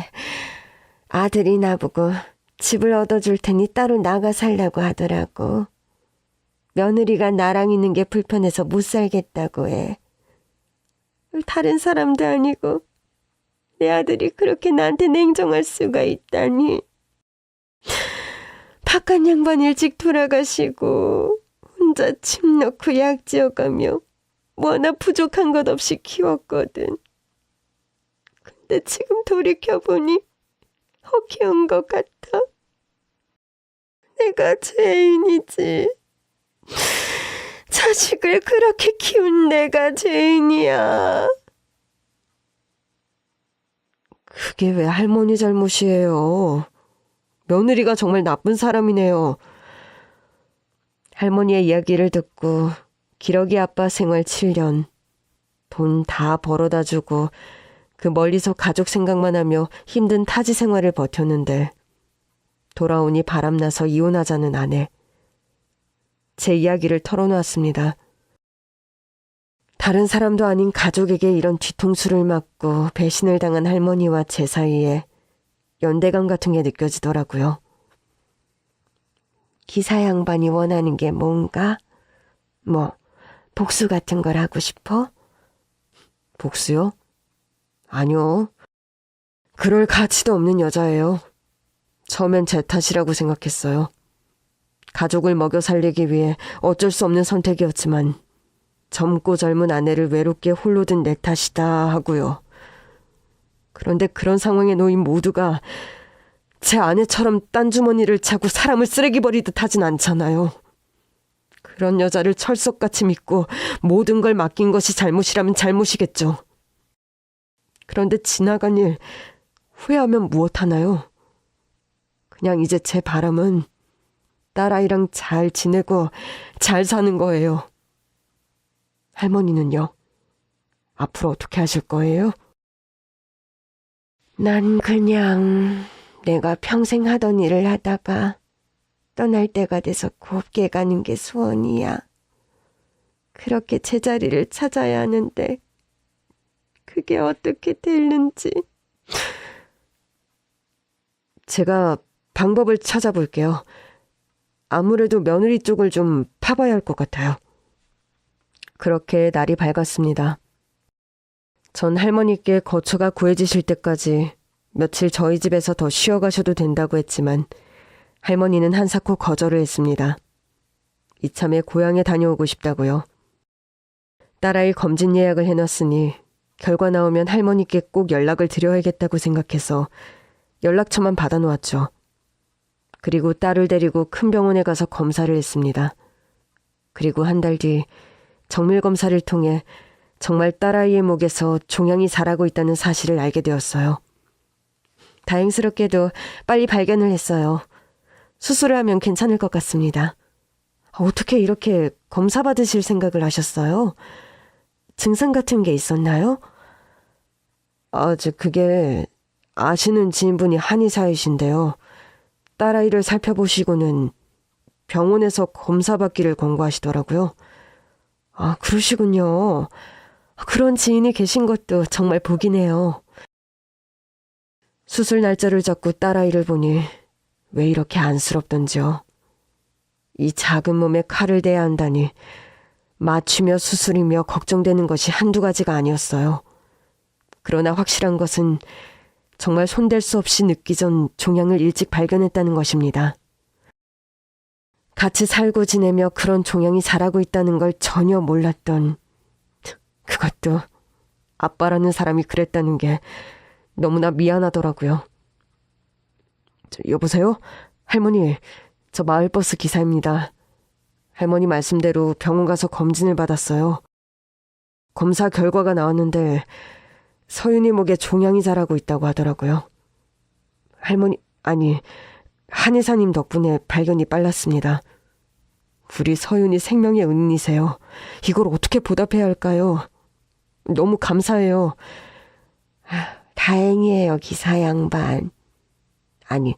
아들이 나보고 집을 얻어줄 테니 따로 나가 살라고 하더라고. 며느리가 나랑 있는 게 불편해서 못 살겠다고 해. 다른 사람도 아니고 내 아들이 그렇게 나한테 냉정할 수가 있다니. 바깥 양반 일찍 돌아가시고 혼자 침 넣고 약 지어가며 워낙 부족한 것 없이 키웠거든. 근데 지금 돌이켜보니 허기운 것 같아. 내가 죄인이지. 자식을 그렇게 키운 내가 죄인이야. 그게 왜 할머니 잘못이에요? 며느리가 정말 나쁜 사람이네요. 할머니의 이야기를 듣고 기러기 아빠 생활 7년, 돈 다 벌어다 주고 그 멀리서 가족 생각만 하며 힘든 타지 생활을 버텼는데 돌아오니 바람나서 이혼하자는 아내. 제 이야기를 털어놓았습니다. 다른 사람도 아닌 가족에게 이런 뒤통수를 맞고 배신을 당한 할머니와 제 사이에 연대감 같은 게 느껴지더라고요. 기사 양반이 원하는 게 뭔가? 뭐 복수 같은 걸 하고 싶어? 복수요? 아니요. 그럴 가치도 없는 여자예요. 처음엔 제 탓이라고 생각했어요. 가족을 먹여 살리기 위해 어쩔 수 없는 선택이었지만 젊고 젊은 아내를 외롭게 홀로 둔 내 탓이다 하고요. 그런데 그런 상황에 놓인 모두가 제 아내처럼 딴 주머니를 차고 사람을 쓰레기 버리듯 하진 않잖아요. 그런 여자를 철석같이 믿고 모든 걸 맡긴 것이 잘못이라면 잘못이겠죠. 그런데 지나간 일 후회하면 무엇하나요? 그냥 이제 제 바람은 딸아이랑 잘 지내고 잘 사는 거예요. 할머니는요? 앞으로 어떻게 하실 거예요? 난 그냥 내가 평생 하던 일을 하다가 떠날 때가 돼서 곱게 가는 게 소원이야. 그렇게 제자리를 찾아야 하는데 그게 어떻게 되는지. 제가 방법을 찾아볼게요. 아무래도 며느리 쪽을 좀 파봐야 할 것 같아요. 그렇게 날이 밝았습니다. 전 할머니께 거처가 구해지실 때까지 며칠 저희 집에서 더 쉬어가셔도 된다고 했지만 할머니는 한사코 거절을 했습니다. 이참에 고향에 다녀오고 싶다고요. 딸아이 검진 예약을 해놨으니 결과 나오면 할머니께 꼭 연락을 드려야겠다고 생각해서 연락처만 받아놓았죠. 그리고 딸을 데리고 큰 병원에 가서 검사를 했습니다. 그리고 한 달 뒤 정밀검사를 통해 정말 딸아이의 목에서 종양이 자라고 있다는 사실을 알게 되었어요. 다행스럽게도 빨리 발견을 했어요. 수술을 하면 괜찮을 것 같습니다. 어떻게 이렇게 검사 받으실 생각을 하셨어요? 증상 같은 게 있었나요? 그게 아시는 지인분이 한의사이신데요. 딸아이를 살펴보시고는 병원에서 검사 받기를 권고하시더라고요. 그러시군요. 그런 지인이 계신 것도 정말 복이네요. 수술 날짜를 잡고 딸아이를 보니 왜 이렇게 안쓰럽던지요. 이 작은 몸에 칼을 대야 한다니 맞추며 수술이며 걱정되는 것이 한두 가지가 아니었어요. 그러나 확실한 것은 정말 손댈 수 없이 늦기 전 종양을 일찍 발견했다는 것입니다. 같이 살고 지내며 그런 종양이 자라고 있다는 걸 전혀 몰랐던, 그것도 아빠라는 사람이 그랬다는 게 너무나 미안하더라고요. 여보세요? 할머니, 저 마을버스 기사입니다. 할머니 말씀대로 병원 가서 검진을 받았어요. 검사 결과가 나왔는데 서윤이 목에 종양이 자라고 있다고 하더라고요. 한의사님 덕분에 발견이 빨랐습니다. 우리 서윤이 생명의 은인이세요. 이걸 어떻게 보답해야 할까요? 너무 감사해요. 다행이에요, 기사 양반. 아니,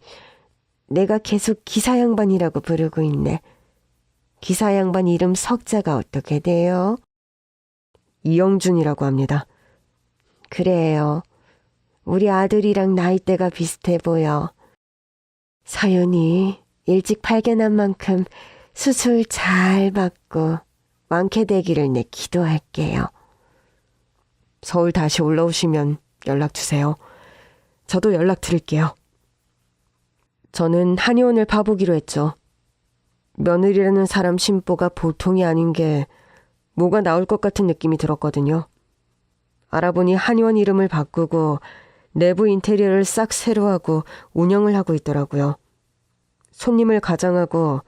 내가 계속 기사 양반이라고 부르고 있네. 기사 양반 이름 석자가 어떻게 돼요? 이영준이라고 합니다. 그래요. 우리 아들이랑 나이대가 비슷해 보여. 서윤이 일찍 발견한 만큼 수술 잘 받고 완쾌되기를 내 기도할게요. 서울 다시 올라오시면 연락 주세요. 저도 연락 드릴게요. 저는 한의원을 파보기로 했죠. 며느리라는 사람 심보가 보통이 아닌 게 뭐가 나올 것 같은 느낌이 들었거든요. 알아보니 한의원 이름을 바꾸고 내부 인테리어를 싹 새로 하고 운영을 하고 있더라고요. 손님을 가장하고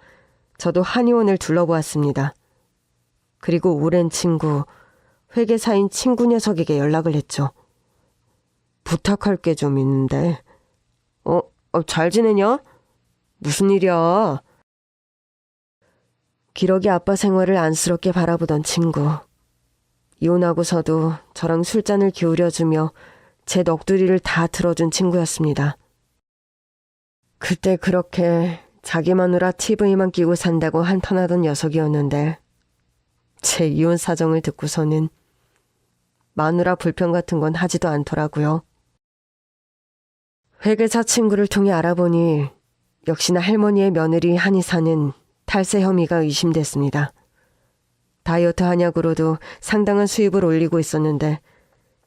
저도 한의원을 둘러보았습니다. 그리고 오랜 친구, 회계사인 친구 녀석에게 연락을 했죠. 부탁할 게 좀 있는데. 잘 지내냐? 무슨 일이야? 기러기 아빠 생활을 안쓰럽게 바라보던 친구. 이혼하고서도 저랑 술잔을 기울여주며 제 넋두리를 다 들어준 친구였습니다. 그때 그렇게 자기 마누라 TV만 끼고 산다고 한탄하던 녀석이었는데 제 이혼 사정을 듣고서는 마누라 불평 같은 건 하지도 않더라고요. 회계사 친구를 통해 알아보니 역시나 할머니의 며느리 한의사는 탈세 혐의가 의심됐습니다. 다이어트 한약으로도 상당한 수입을 올리고 있었는데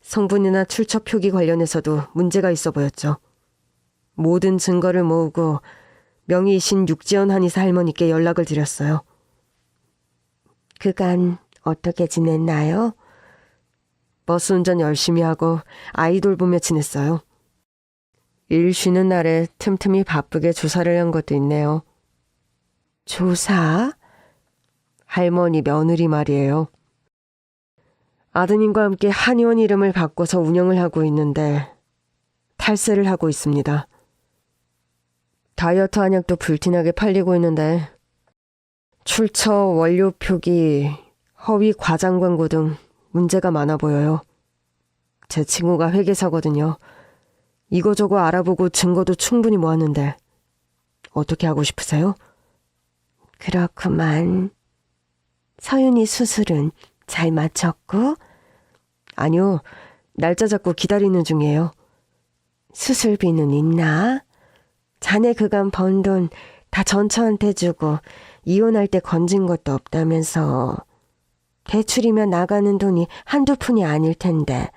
성분이나 출처 표기 관련해서도 문제가 있어 보였죠. 모든 증거를 모으고 명의이신 육지연 한의사 할머니께 연락을 드렸어요. 그간 어떻게 지냈나요? 버스 운전 열심히 하고 아이 돌보며 지냈어요. 일 쉬는 날에 틈틈이 바쁘게 조사를 한 것도 있네요. 조사? 할머니 며느리 말이에요. 아드님과 함께 한의원 이름을 바꿔서 운영을 하고 있는데 탈세를 하고 있습니다. 다이어트 한약도 불티나게 팔리고 있는데 출처, 원료 표기, 허위 과장 광고 등 문제가 많아 보여요. 제 친구가 회계사거든요. 이거저거 알아보고 증거도 충분히 모았는데 어떻게 하고 싶으세요? 그렇구만. 서윤이 수술은 잘 마쳤고? 아니요. 날짜 잡고 기다리는 중이에요. 수술비는 있나? 자네 그간 번 돈 다 전처한테 주고 이혼할 때 건진 것도 없다면서. 대출이면 나가는 돈이 한두 푼이 아닐 텐데.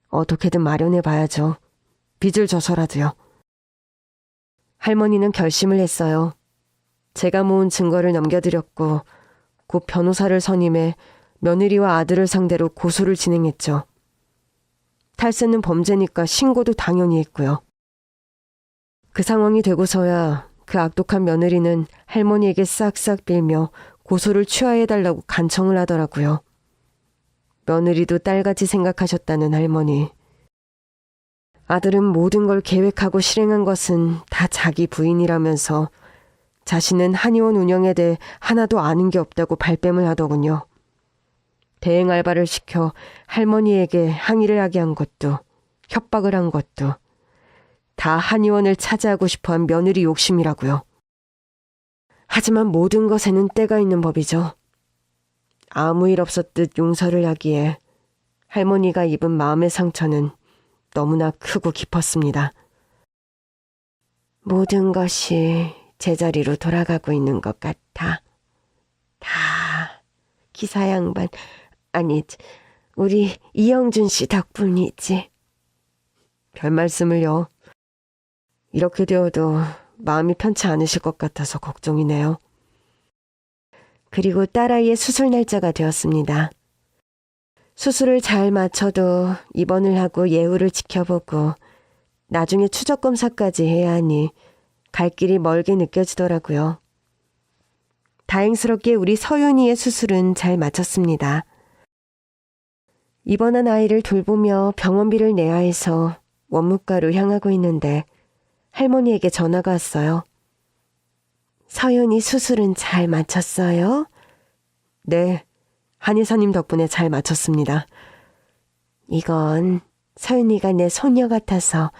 어떻게든 마련해 봐야죠. 빚을 져서라도요. 할머니는 결심을 했어요. 제가 모은 증거를 넘겨드렸고 곧 변호사를 선임해 며느리와 아들을 상대로 고소를 진행했죠. 탈세는 범죄니까 신고도 당연히 했고요. 그 상황이 되고서야 그 악독한 며느리는 할머니에게 싹싹 빌며 고소를 취하해달라고 간청을 하더라고요. 며느리도 딸같이 생각하셨다는 할머니. 아들은 모든 걸 계획하고 실행한 것은 다 자기 부인이라면서 자신은 한의원 운영에 대해 하나도 아는 게 없다고 발뺌을 하더군요. 대행 알바를 시켜 할머니에게 항의를 하게 한 것도 협박을 한 것도 다 한의원을 차지하고 싶어한 며느리 욕심이라고요. 하지만 모든 것에는 때가 있는 법이죠. 아무 일 없었듯 용서를 하기에 할머니가 입은 마음의 상처는 너무나 크고 깊었습니다. 모든 것이 제자리로 돌아가고 있는 것 같아. 다 기사 양반, 아니 우리 이영준 씨 덕분이지. 별 말씀을요. 이렇게 되어도 마음이 편치 않으실 것 같아서 걱정이네요. 그리고 딸아이의 수술 날짜가 되었습니다. 수술을 잘 마쳐도 입원을 하고 예후를 지켜보고 나중에 추적 검사까지 해야 하니 갈 길이 멀게 느껴지더라고요. 다행스럽게 우리 서윤이의 수술은 잘 마쳤습니다. 입원한 아이를 돌보며 병원비를 내야 해서 원무과로 향하고 있는데 할머니에게 전화가 왔어요. 서윤이 수술은 잘 마쳤어요? 네, 한의사님 덕분에 잘 마쳤습니다. 이건 서윤이가 내 손녀 같아서,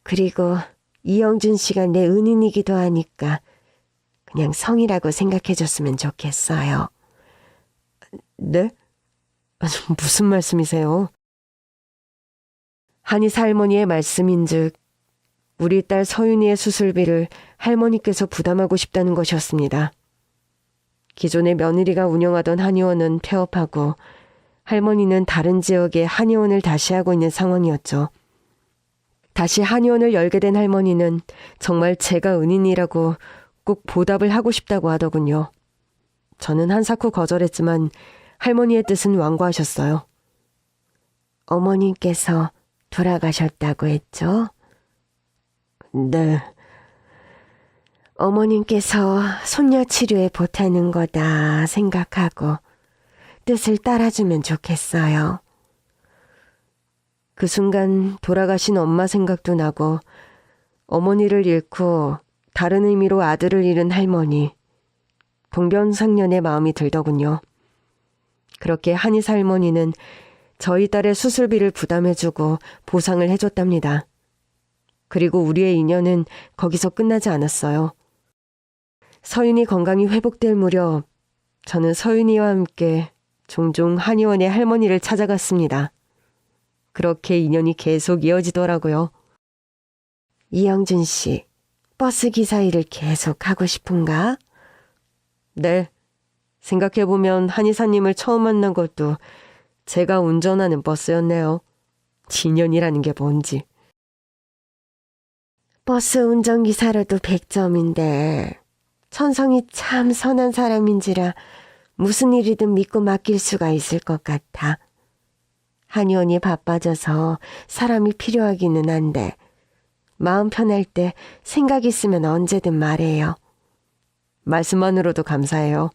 그리고 이영준 씨가 내 은인이기도 하니까 그냥 성이라고 생각해줬으면 좋겠어요. 네? 무슨 말씀이세요? 한의사 할머니의 말씀인즉 우리 딸 서윤이의 수술비를 할머니께서 부담하고 싶다는 것이었습니다. 기존의 며느리가 운영하던 한의원은 폐업하고 할머니는 다른 지역에 한의원을 다시 하고 있는 상황이었죠. 다시 한의원을 열게 된 할머니는 정말 제가 은인이라고 꼭 보답을 하고 싶다고 하더군요. 저는 한사코 거절했지만 할머니의 뜻은 완고하셨어요. 어머님께서 돌아가셨다고 했죠? 네. 어머님께서 손녀 치료에 보태는 거다 생각하고 뜻을 따라주면 좋겠어요. 그 순간 돌아가신 엄마 생각도 나고 어머니를 잃고 다른 의미로 아들을 잃은 할머니. 동병상련의 마음이 들더군요. 그렇게 한의사 할머니는 저희 딸의 수술비를 부담해주고 보상을 해줬답니다. 그리고 우리의 인연은 거기서 끝나지 않았어요. 서윤이 건강이 회복될 무렵 저는 서윤이와 함께 종종 한의원의 할머니를 찾아갔습니다. 그렇게 인연이 계속 이어지더라고요. 이영준 씨, 버스 기사 일을 계속 하고 싶은가? 네. 생각해보면 한의사님을 처음 만난 것도 제가 운전하는 버스였네요. 인연이라는 게 뭔지. 버스 운전기사로도 100점인데 천성이 참 선한 사람인지라 무슨 일이든 믿고 맡길 수가 있을 것 같아. 한의원이 바빠져서 사람이 필요하기는 한데 마음 편할 때 생각 있으면 언제든 말해요. 말씀만으로도 감사해요.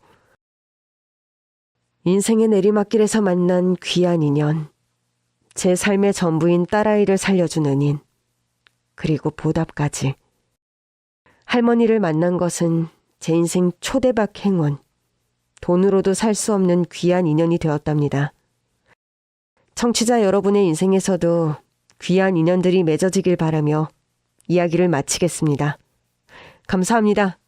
인생의 내리막길에서 만난 귀한 인연. 제 삶의 전부인 딸아이를 살려주는 인. 그리고 보답까지. 할머니를 만난 것은 제 인생 초대박 행운. 돈으로도 살 수 없는 귀한 인연이 되었답니다. 청취자 여러분의 인생에서도 귀한 인연들이 맺어지길 바라며 이야기를 마치겠습니다. 감사합니다.